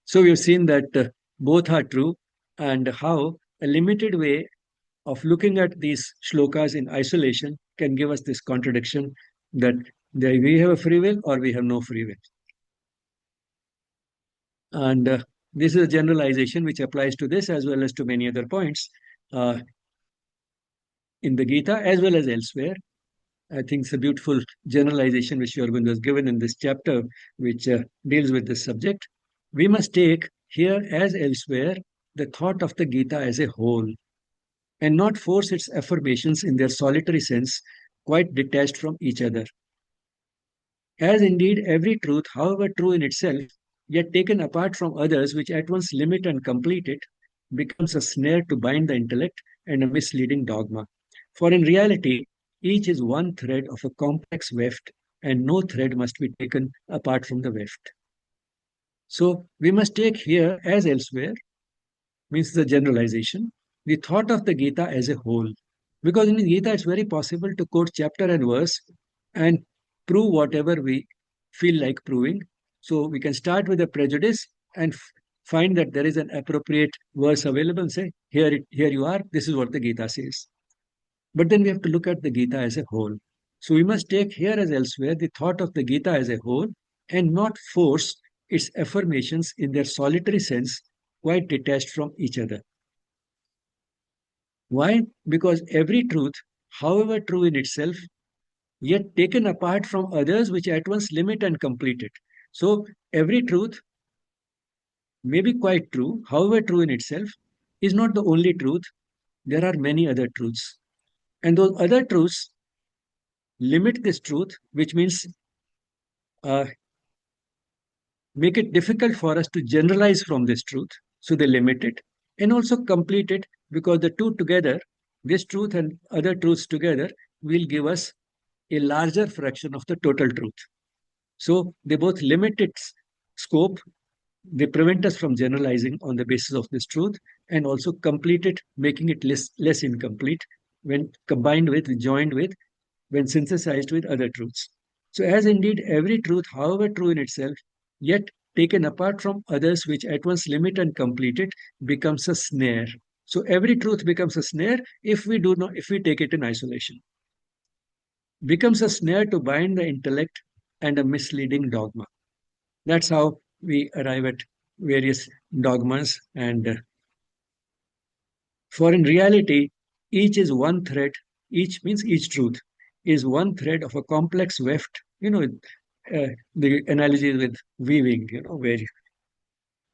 So we've seen that both are true, and how a limited way of looking at these shlokas in isolation can give us this contradiction that we have a free will or we have no free will. And this is a generalization which applies to this as well as to many other points uh, in the Gita as well as elsewhere. I think it's a beautiful generalization which Sri Aurobindo has given in this chapter, which deals with this subject. We must take here as elsewhere the thought of the Gita as a whole and not force its affirmations in their solitary sense quite detached from each other. As indeed every truth, however true in itself, yet taken apart from others which at once limit and complete it, becomes a snare to bind the intellect and a misleading dogma. For in reality, each is one thread of a complex weft, and no thread must be taken apart from the weft. So we must take here, as elsewhere, means the generalization, the thought of the Gita as a whole. Because in the Gita, it's very possible to quote chapter and verse and prove whatever we feel like proving. So we can start with a prejudice and find that there is an appropriate verse available and say, here you are, this is what the Gita says. But then we have to look at the Gita as a whole. So we must take here as elsewhere the thought of the Gita as a whole and not force its affirmations in their solitary sense quite detached from each other. Why? Because every truth, however true in itself, yet taken apart from others which at once limit and complete it. So every truth may be quite true, however true in itself, is not the only truth. There are many other truths. And those other truths limit this truth, which means uh, make it difficult for us to generalize from this truth. So they limit it and also complete it because the two together, this truth and other truths together, will give us a larger fraction of the total truth. So they both limit its scope, they prevent us from generalizing on the basis of this truth, and also complete it, making it less incomplete when combined with, joined with, when synthesized with other truths. So, as indeed every truth, however true in itself, yet taken apart from others which at once limit and complete it, becomes a snare. So every truth becomes a snare if we take it in isolation. Becomes a snare to bind the intellect and a misleading dogma. That's how we arrive at various dogmas. And for in reality, each is one thread, each means each truth is one thread of a complex weft. The analogy is with weaving, where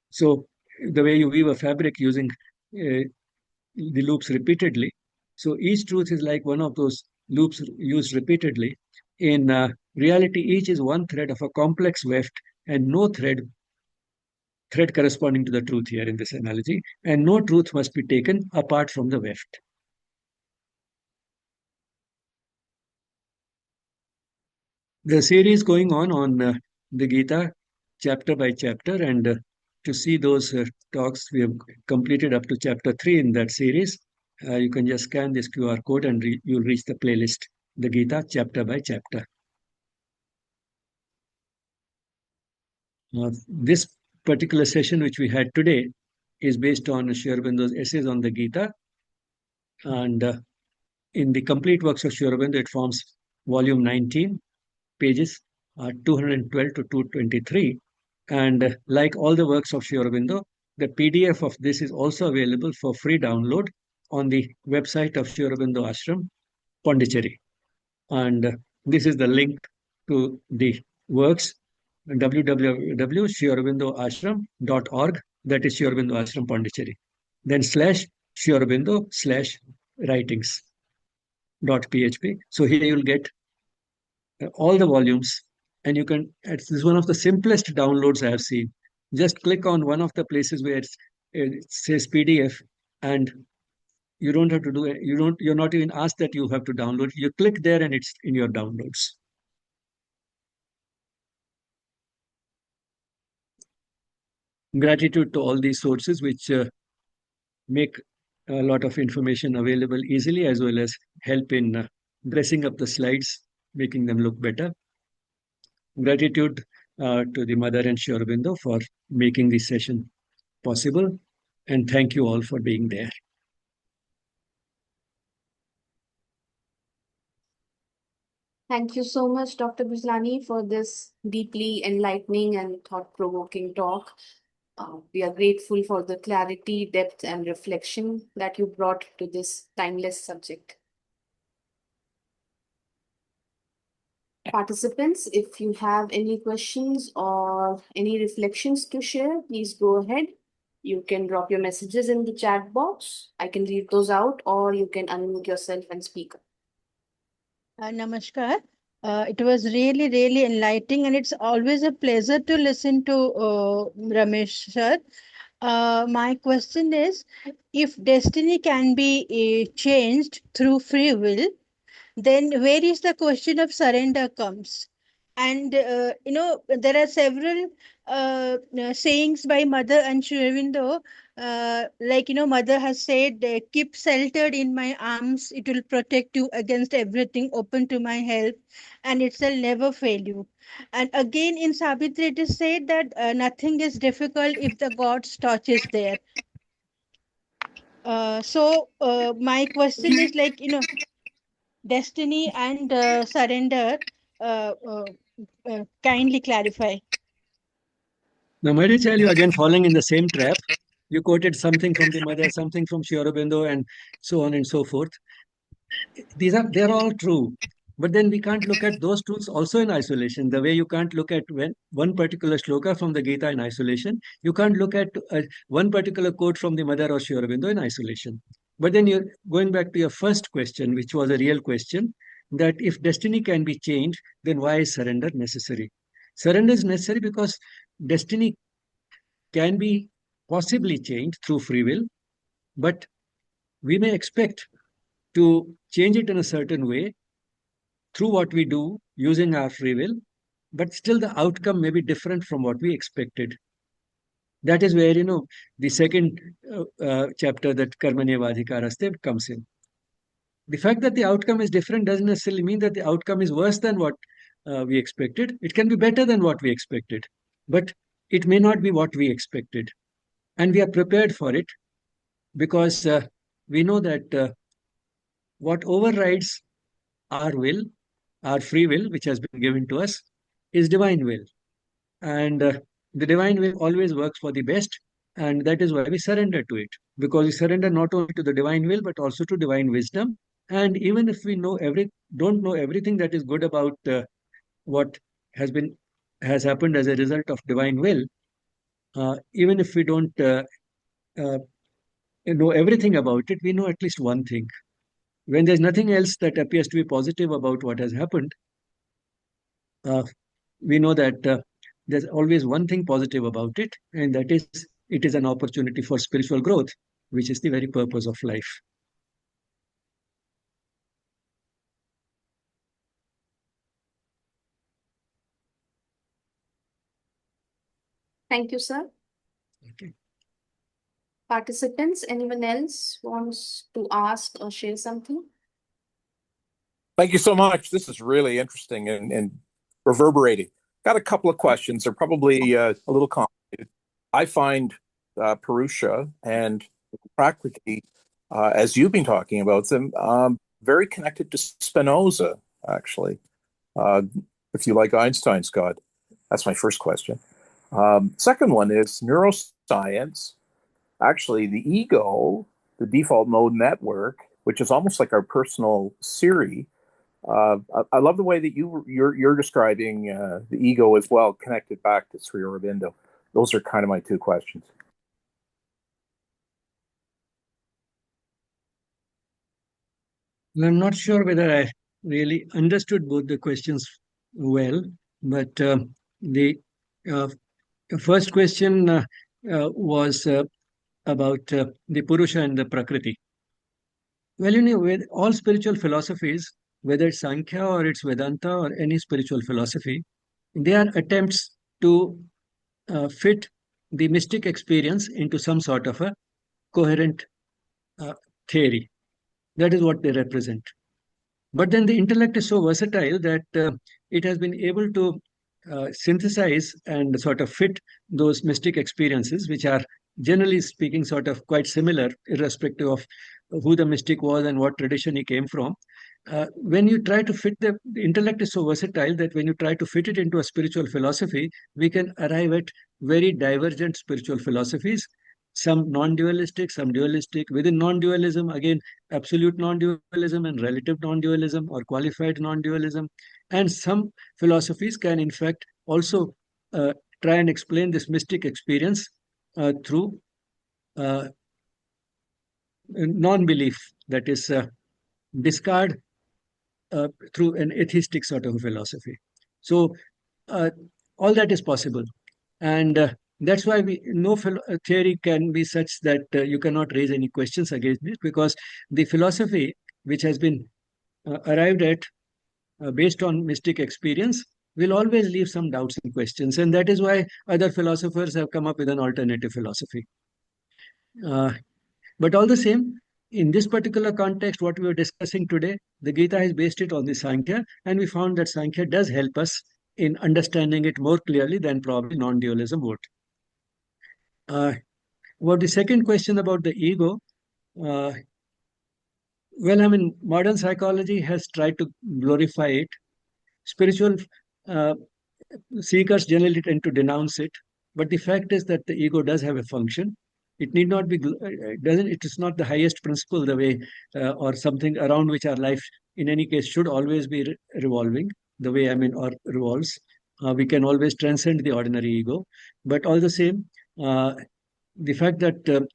so the way you weave a fabric using the loops repeatedly. So each truth is like one of those loops used repeatedly. In reality, each is one thread of a complex weft, and no thread corresponding to the truth here in this analogy, and no truth must be taken apart from the weft. The series going on the Gita, chapter by chapter, and to see those talks, we have completed up to chapter 3 in that series. You can just scan this QR code and you'll reach the playlist, the Gita, chapter by chapter. This particular session, which we had today, is based on Sri Aurobindo's essays on the Gita. And in the complete works of Sri Aurobindo, it forms volume 19, pages 212 to 223. And like all the works of Sri Aurobindo, the PDF of this is also available for free download on the website of Sri Aurobindo Ashram, Pondicherry. And this is the link to the works, www.sriaurobindoashram.org, that is Sri Aurobindo Ashram, Pondicherry. Then /Sri Aurobindo/writings.php. So here you'll get all the volumes, and you can, this is one of the simplest downloads I have seen. Just click on one of the places where it says PDF, and you don't have to do it. You're not even asked that you have to download. You click there and it's in your downloads. Gratitude to all these sources which make a lot of information available easily, as well as help in dressing up the slides, making them look better. Gratitude to the Mother and Sri Aurobindo for making this session possible. And thank you all for being there. Thank you so much, Dr. Bijlani, for this deeply enlightening and thought-provoking talk. We are grateful for the clarity, depth, and reflection that you brought to this timeless subject. Participants, if you have any questions or any reflections to share, please go ahead. You can drop your messages in the chat box. I can read those out, or you can unmute yourself and speak. Namaskar. It was really, really enlightening, and it's always a pleasure to listen to Ramesh sir. My question is, if destiny can be changed through free will, then where is the question of surrender comes? And there are several sayings by Mother and Sri Aurobindo, like Mother has said, keep sheltered in my arms, it will protect you against everything, open to my help, and it shall never fail you. And again in Savitri it is said that nothing is difficult if the God's touch is there. So my question is, like, destiny and surrender, uh, uh, kindly clarify. Now, might I tell you again, falling in the same trap? You quoted something from the Mother, something from Sri Aurobindo, and so on and so forth. They're all true, but then we can't look at those truths also in isolation. The way you can't look at one particular shloka from the Gita in isolation, you can't look at one particular quote from the Mother or Sri Aurobindo in isolation. But then you're going back to your first question, which was a real question, that if destiny can be changed, then why is surrender necessary? Surrender is necessary because destiny can be possibly changed through free will, but we may expect to change it in a certain way through what we do using our free will, but still the outcome may be different from what we expected. That is where, the second chapter, that Karmanyavadhikaraste, comes in. The fact that the outcome is different doesn't necessarily mean that the outcome is worse than what we expected. It can be better than what we expected, but it may not be what we expected. And we are prepared for it because we know that what overrides our will, our free will, which has been given to us, is divine will. And the divine will always works for the best. And that is why we surrender to it, because we surrender not only to the divine will, but also to divine wisdom. And even if we don't know everything that is good about what has been has happened as a result of divine will, even if we don't uh, know everything about it, we know at least one thing. When there's nothing else that appears to be positive about what has happened, uh, we know that there's always one thing positive about it, and that is it is an opportunity for spiritual growth, which is the very purpose of life. Thank you, sir. Okay. Participants, anyone else wants to ask or share something? Thank you so much. This is really interesting and reverberating. Got a couple of questions. They're probably a little complicated. I find Purusha and Prakriti, as you've been talking about them, very connected to Spinoza, actually. Uh, if you like Einstein's God, that's my first question. Second one is neuroscience. Actually, the ego, the default mode network, which is almost like our personal Siri. I love the way that you're describing the ego as well, connected back to Sri Aurobindo. Those are kind of my two questions. I'm not sure whether I really understood both the questions well, but the uh, first question was about the Purusha and the Prakriti. Well, with all spiritual philosophies, whether it's Sankhya or it's Vedanta or any spiritual philosophy, they are attempts to fit the mystic experience into some sort of a coherent uh, theory. That is what they represent. But then the intellect is so versatile that it has been able to synthesize and sort of fit those mystic experiences, which are generally speaking sort of quite similar, irrespective of who the mystic was and what tradition he came from. When you try to fit the intellect is so versatile that when you try to fit it into a spiritual philosophy, we can arrive at very divergent spiritual philosophies, some non-dualistic, some dualistic. Within non-dualism, again, absolute non-dualism and relative non-dualism or qualified non-dualism. And some philosophies can, in fact, also try and explain this mystic experience through uh, non-belief, that is, discard through an atheistic sort of philosophy. So uh, all that is possible. And that's why no theory can be such that you cannot raise any questions against it, because the philosophy which has been arrived at based on mystic experience will always leave some doubts and questions. And that is why other philosophers have come up with an alternative philosophy. Uh, but all the same, in this particular context, what we are discussing today, the Gita has based it on the Sankhya, and we found that Sankhya does help us in understanding it more clearly than probably non-dualism would. Uh, about the second question about the ego, uh, well, I mean, modern psychology has tried to glorify it. Spiritual uh, seekers generally tend to denounce it, but the fact is that the ego does have a function. It need not be, it doesn't, it is not the highest principle, the way, or something around which our life, in any case, should always be revolving, the way, I mean, or revolves. We can always transcend the ordinary ego, but all the same, uh, the fact that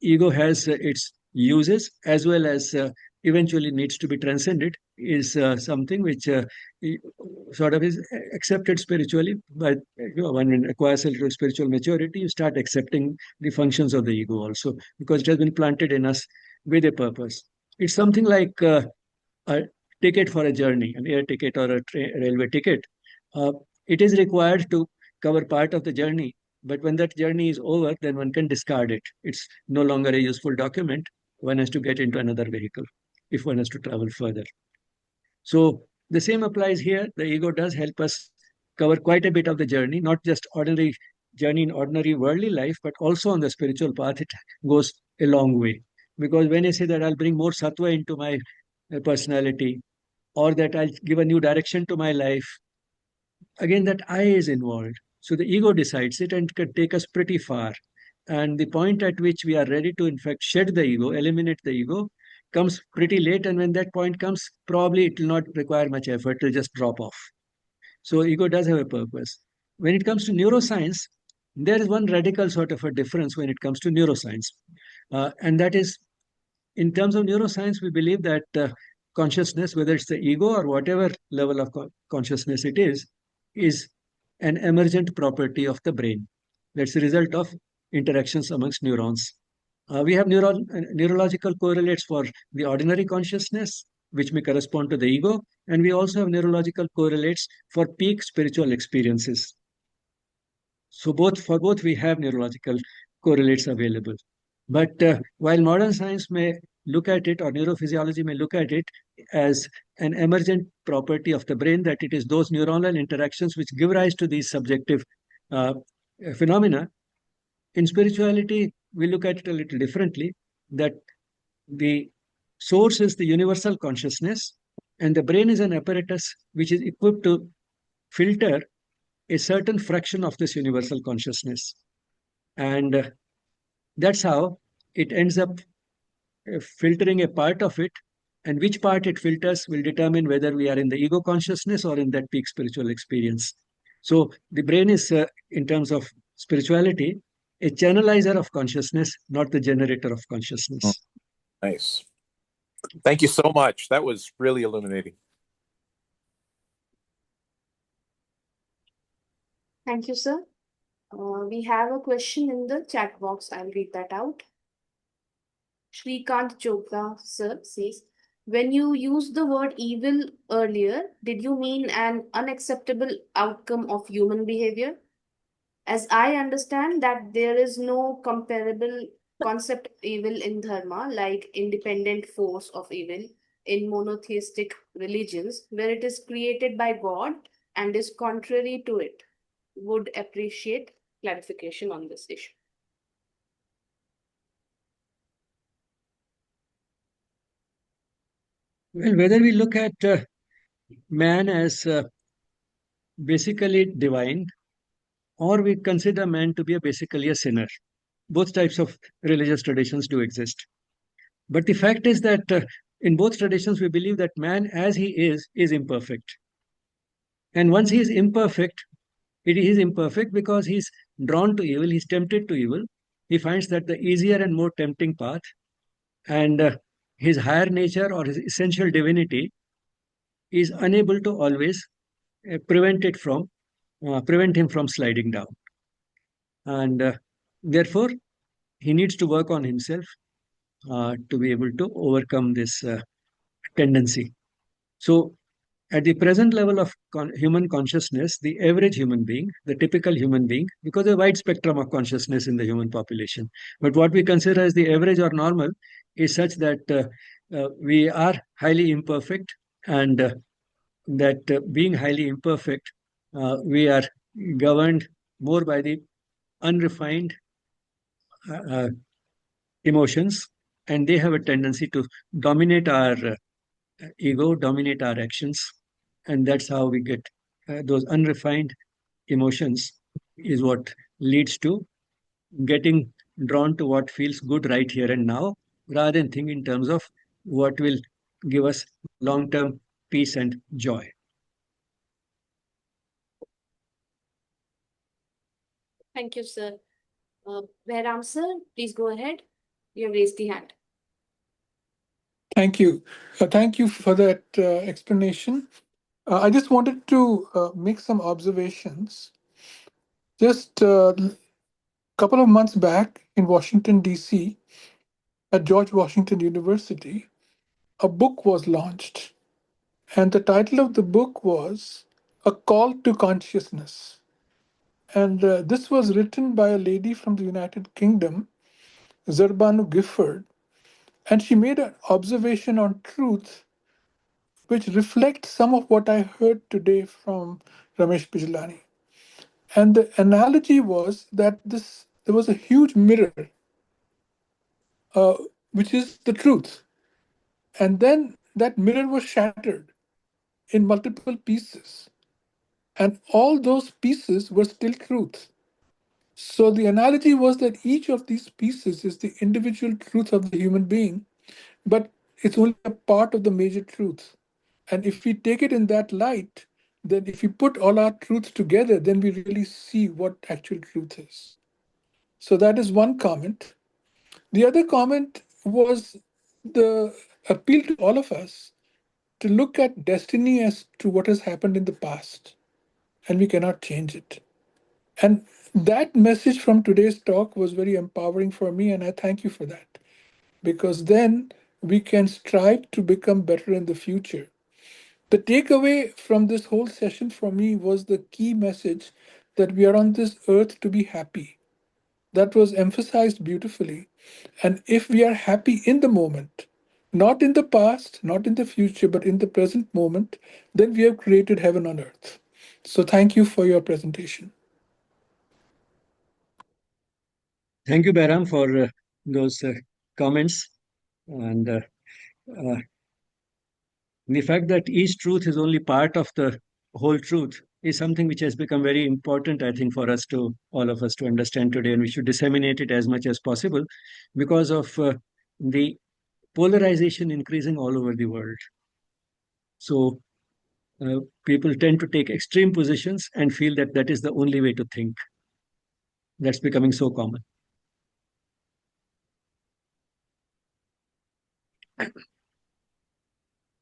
ego has its uses as well as eventually needs to be transcended is something which sort of is accepted spiritually. But when one acquires a little spiritual maturity, you start accepting the functions of the ego also, because it has been planted in us with a purpose. It's something like a ticket for a journey, an air ticket or a railway ticket. Uh, it is required to cover part of the journey, but when that journey is over, then one can discard it. It's no longer a useful document. One has to get into another vehicle if one has to travel further. So the same applies here. The ego does help us cover quite a bit of the journey, not just ordinary journey in ordinary worldly life, but also on the spiritual path. It goes a long way. Because when I say that I'll bring more sattva into my personality, or that I'll give a new direction to my life, again, that I is involved. So the ego decides it and can take us pretty far. And the point at which we are ready to, in fact, shed the ego, eliminate the ego, comes pretty late. And when that point comes, probably it will not require much effort to just drop off. So ego does have a purpose. When it comes to neuroscience, there is one radical sort of a difference when it comes to neuroscience. And that is, in terms of neuroscience, we believe that consciousness, whether it's the ego or whatever level of consciousness it is an emergent property of the brain. That's a result of interactions amongst neurons. We have neurological correlates for the ordinary consciousness, which may correspond to the ego, and we also have neurological correlates for peak spiritual experiences. So both we have neurological correlates available. But while modern science may look at it, or neurophysiology may look at it as an emergent property of the brain, that it is those neuronal interactions which give rise to these subjective uh, phenomena, in spirituality, we look at it a little differently, that the source is the universal consciousness, and the brain is an apparatus which is equipped to filter a certain fraction of this universal consciousness. And that's how it ends up filtering a part of it, and which part it filters will determine whether we are in the ego consciousness or in that peak spiritual experience. So the brain is, in terms of spirituality, a channelizer of consciousness, not the generator of consciousness. Nice. Thank you so much. That was really illuminating. Thank you, sir. We have a question in the chat box. I'll read that out. Shrikant Chopra, sir, says, when you used the word evil earlier, did you mean an unacceptable outcome of human behavior? As I understand that there is no comparable concept of evil in dharma, like independent force of evil in monotheistic religions, where it is created by God and is contrary to it. Would appreciate clarification on this issue. Well, whether we look at man as basically divine, or we consider man to be basically a sinner, both types of religious traditions do exist. But the fact is that in both traditions, we believe that man as he is imperfect. And once he is imperfect, it is imperfect because he's drawn to evil, he's tempted to evil. He finds that the easier and more tempting path, and his higher nature or his essential divinity is unable to always prevent it from prevent him from sliding down. And therefore, he needs to work on himself to be able to overcome this tendency. So, at the present level of human consciousness, the average human being, the typical human being, because there's a wide spectrum of consciousness in the human population, but what we consider as the average or normal is such that we are highly imperfect, and that being highly imperfect, we are governed more by the unrefined uh, emotions, and they have a tendency to dominate our ego, dominate our actions, and that's how we get those unrefined emotions, is what leads to getting drawn to what feels good right here and now, rather than think in terms of what will give us long-term peace and joy. Thank you, sir. Behram sir, please go ahead. You have raised the hand. Thank you. Thank you for that explanation. I just wanted to make some observations. Just a couple of months back in Washington, D.C., at George Washington University, a book was launched. And the title of the book was A Call to Consciousness. And this was written by a lady from the United Kingdom, Zerbanu Gifford. And she made an observation on truth which reflects some of what I heard today from Ramesh Bijlani. And the analogy was that there was a huge mirror, which is the truth. And then that mirror was shattered in multiple pieces. And all those pieces were still truth. So the analogy was that each of these pieces is the individual truth of the human being, but it's only a part of the major truth. And if we take it in that light, then if we put all our truths together, then we really see what actual truth is. So that is one comment. The other comment was the appeal to all of us to look at destiny as to what has happened in the past, and we cannot change it. And that message from today's talk was very empowering for me, and I thank you for that, because then we can strive to become better in the future. The takeaway from this whole session for me was the key message that we are on this earth to be happy. That was emphasized beautifully. And if we are happy in the moment, not in the past, not in the future, but in the present moment, then we have created heaven on earth. So thank you for your presentation. Thank you, Bairam, for those comments. And uh, the fact that each truth is only part of the whole truth is something which has become very important, I think, for us to, all of us, to understand today. And we should disseminate it as much as possible because of the polarization increasing all over the world. So people tend to take extreme positions and feel that that is the only way to think. That's becoming so common.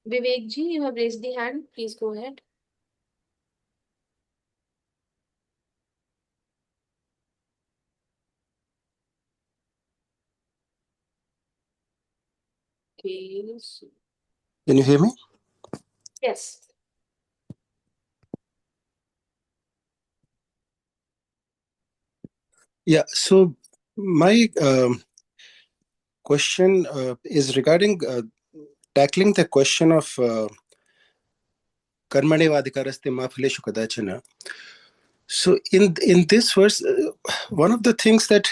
Vivek ji, you have raised the hand. Please go ahead. Okay. Can you hear me? Yes. Yeah. So my question is regarding tackling the question of karmaneva adhikaraste ma phaleshu kadachana. So in this verse, one of the things that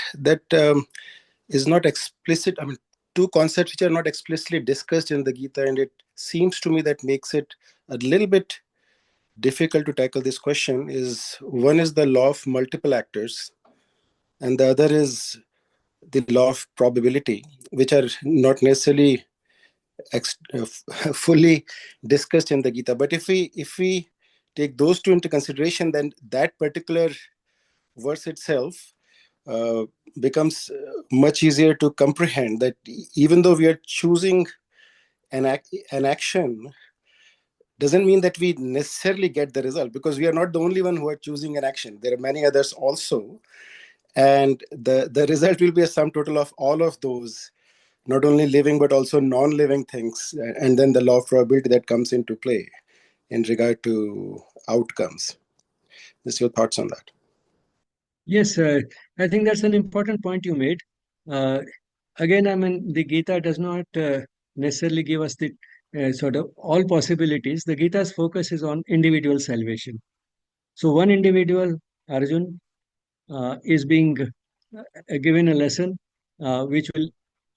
is not explicit. I mean, two concepts which are not explicitly discussed in the Gita, and it seems to me that makes it a little bit difficult to tackle this question. Is one is the law of multiple actors, and the other is the law of probability, which are not necessarily fully discussed in the Gita. But if we take those two into consideration, then that particular verse itself uh, becomes much easier to comprehend. That even though we are choosing an action, doesn't mean that we necessarily get the result, because we are not the only one who are choosing an action. There are many others also, and the result will be a sum total of all of those, not only living but also non-living things, and then the law of probability that comes into play in regard to outcomes. Just your thoughts on that. Yes, I think that's an important point you made. Uh, Again, I mean, the Gita does not necessarily give us the sort of all possibilities. The Gita's focus is on individual salvation. So, one individual, Arjun, is being given a lesson which will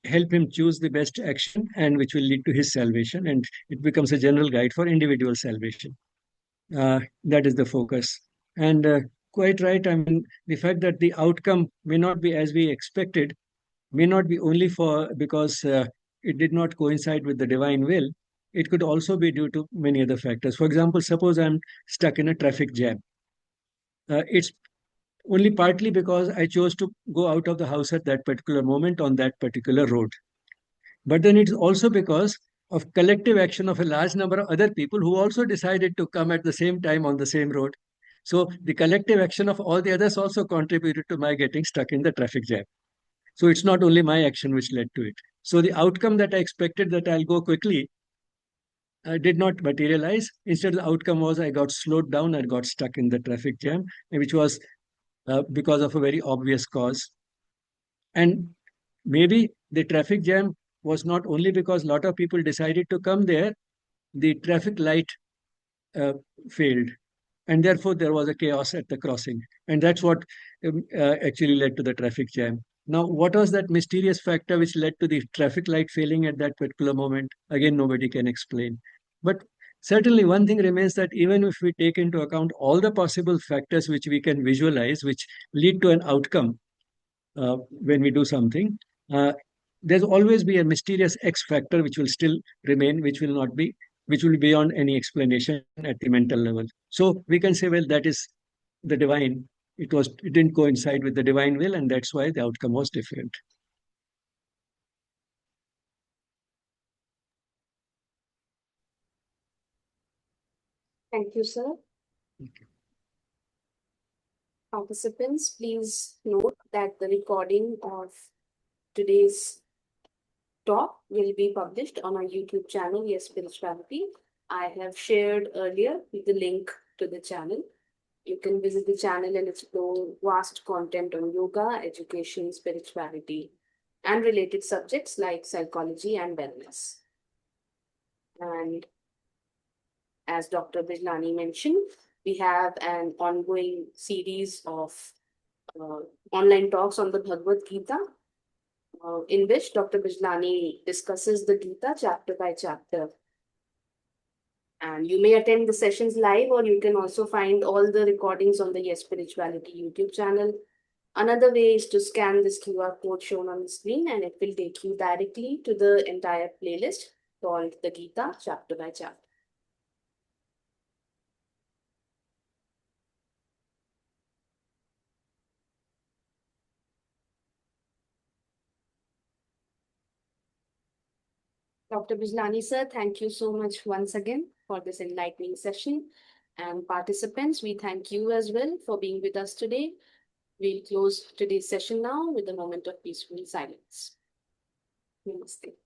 help him choose the best action and which will lead to his salvation. And it becomes a general guide for individual salvation. That is the focus. And quite right. I mean, the fact that the outcome may not be as we expected may not be only for because it did not coincide with the divine will. It could also be due to many other factors. For example, suppose I'm stuck in a traffic jam. It's only partly because I chose to go out of the house at that particular moment on that particular road. But then it's also because of collective action of a large number of other people who also decided to come at the same time on the same road. So the collective action of all the others also contributed to my getting stuck in the traffic jam. So it's not only my action which led to it. So the outcome that I expected, that I'll go quickly, did not materialize. Instead, the outcome was I got slowed down and got stuck in the traffic jam, which was because of a very obvious cause. And maybe the traffic jam was not only because a lot of people decided to come there, the traffic light uh, failed. And therefore, there was a chaos at the crossing. And that's what actually led to the traffic jam. Now, what was that mysterious factor which led to the traffic light failing at that particular moment? Again, nobody can explain. But certainly, one thing remains that even if we take into account all the possible factors which we can visualize, which lead to an outcome, when we do something, uh, there's always be a mysterious X factor which will still remain, which will be beyond any explanation at the mental level. So we can say, well, that is the divine. It didn't coincide with the divine will, and that's why the outcome was different. Thank you, sir. Participants, please note that the recording of today's talk will be published on our YouTube channel, Yes Spirituality. I have shared earlier the link to the channel. You can visit the channel and explore vast content on yoga, education, spirituality, and related subjects like psychology and wellness. And as Dr. Bijlani mentioned, we have an ongoing series of uh, online talks on the Bhagavad Gita, in which Dr. Bijlani discusses the Gita chapter by chapter. And you may attend the sessions live, or you can also find all the recordings on the Yes Spirituality YouTube channel. Another way is to scan this QR code shown on the screen, and it will take you directly to the entire playlist called the Gita chapter by chapter. Dr. Bijlani sir, thank you so much once again for this enlightening session. And participants, we thank you as well for being with us today. We'll close today's session now with a moment of peaceful silence. Namaste.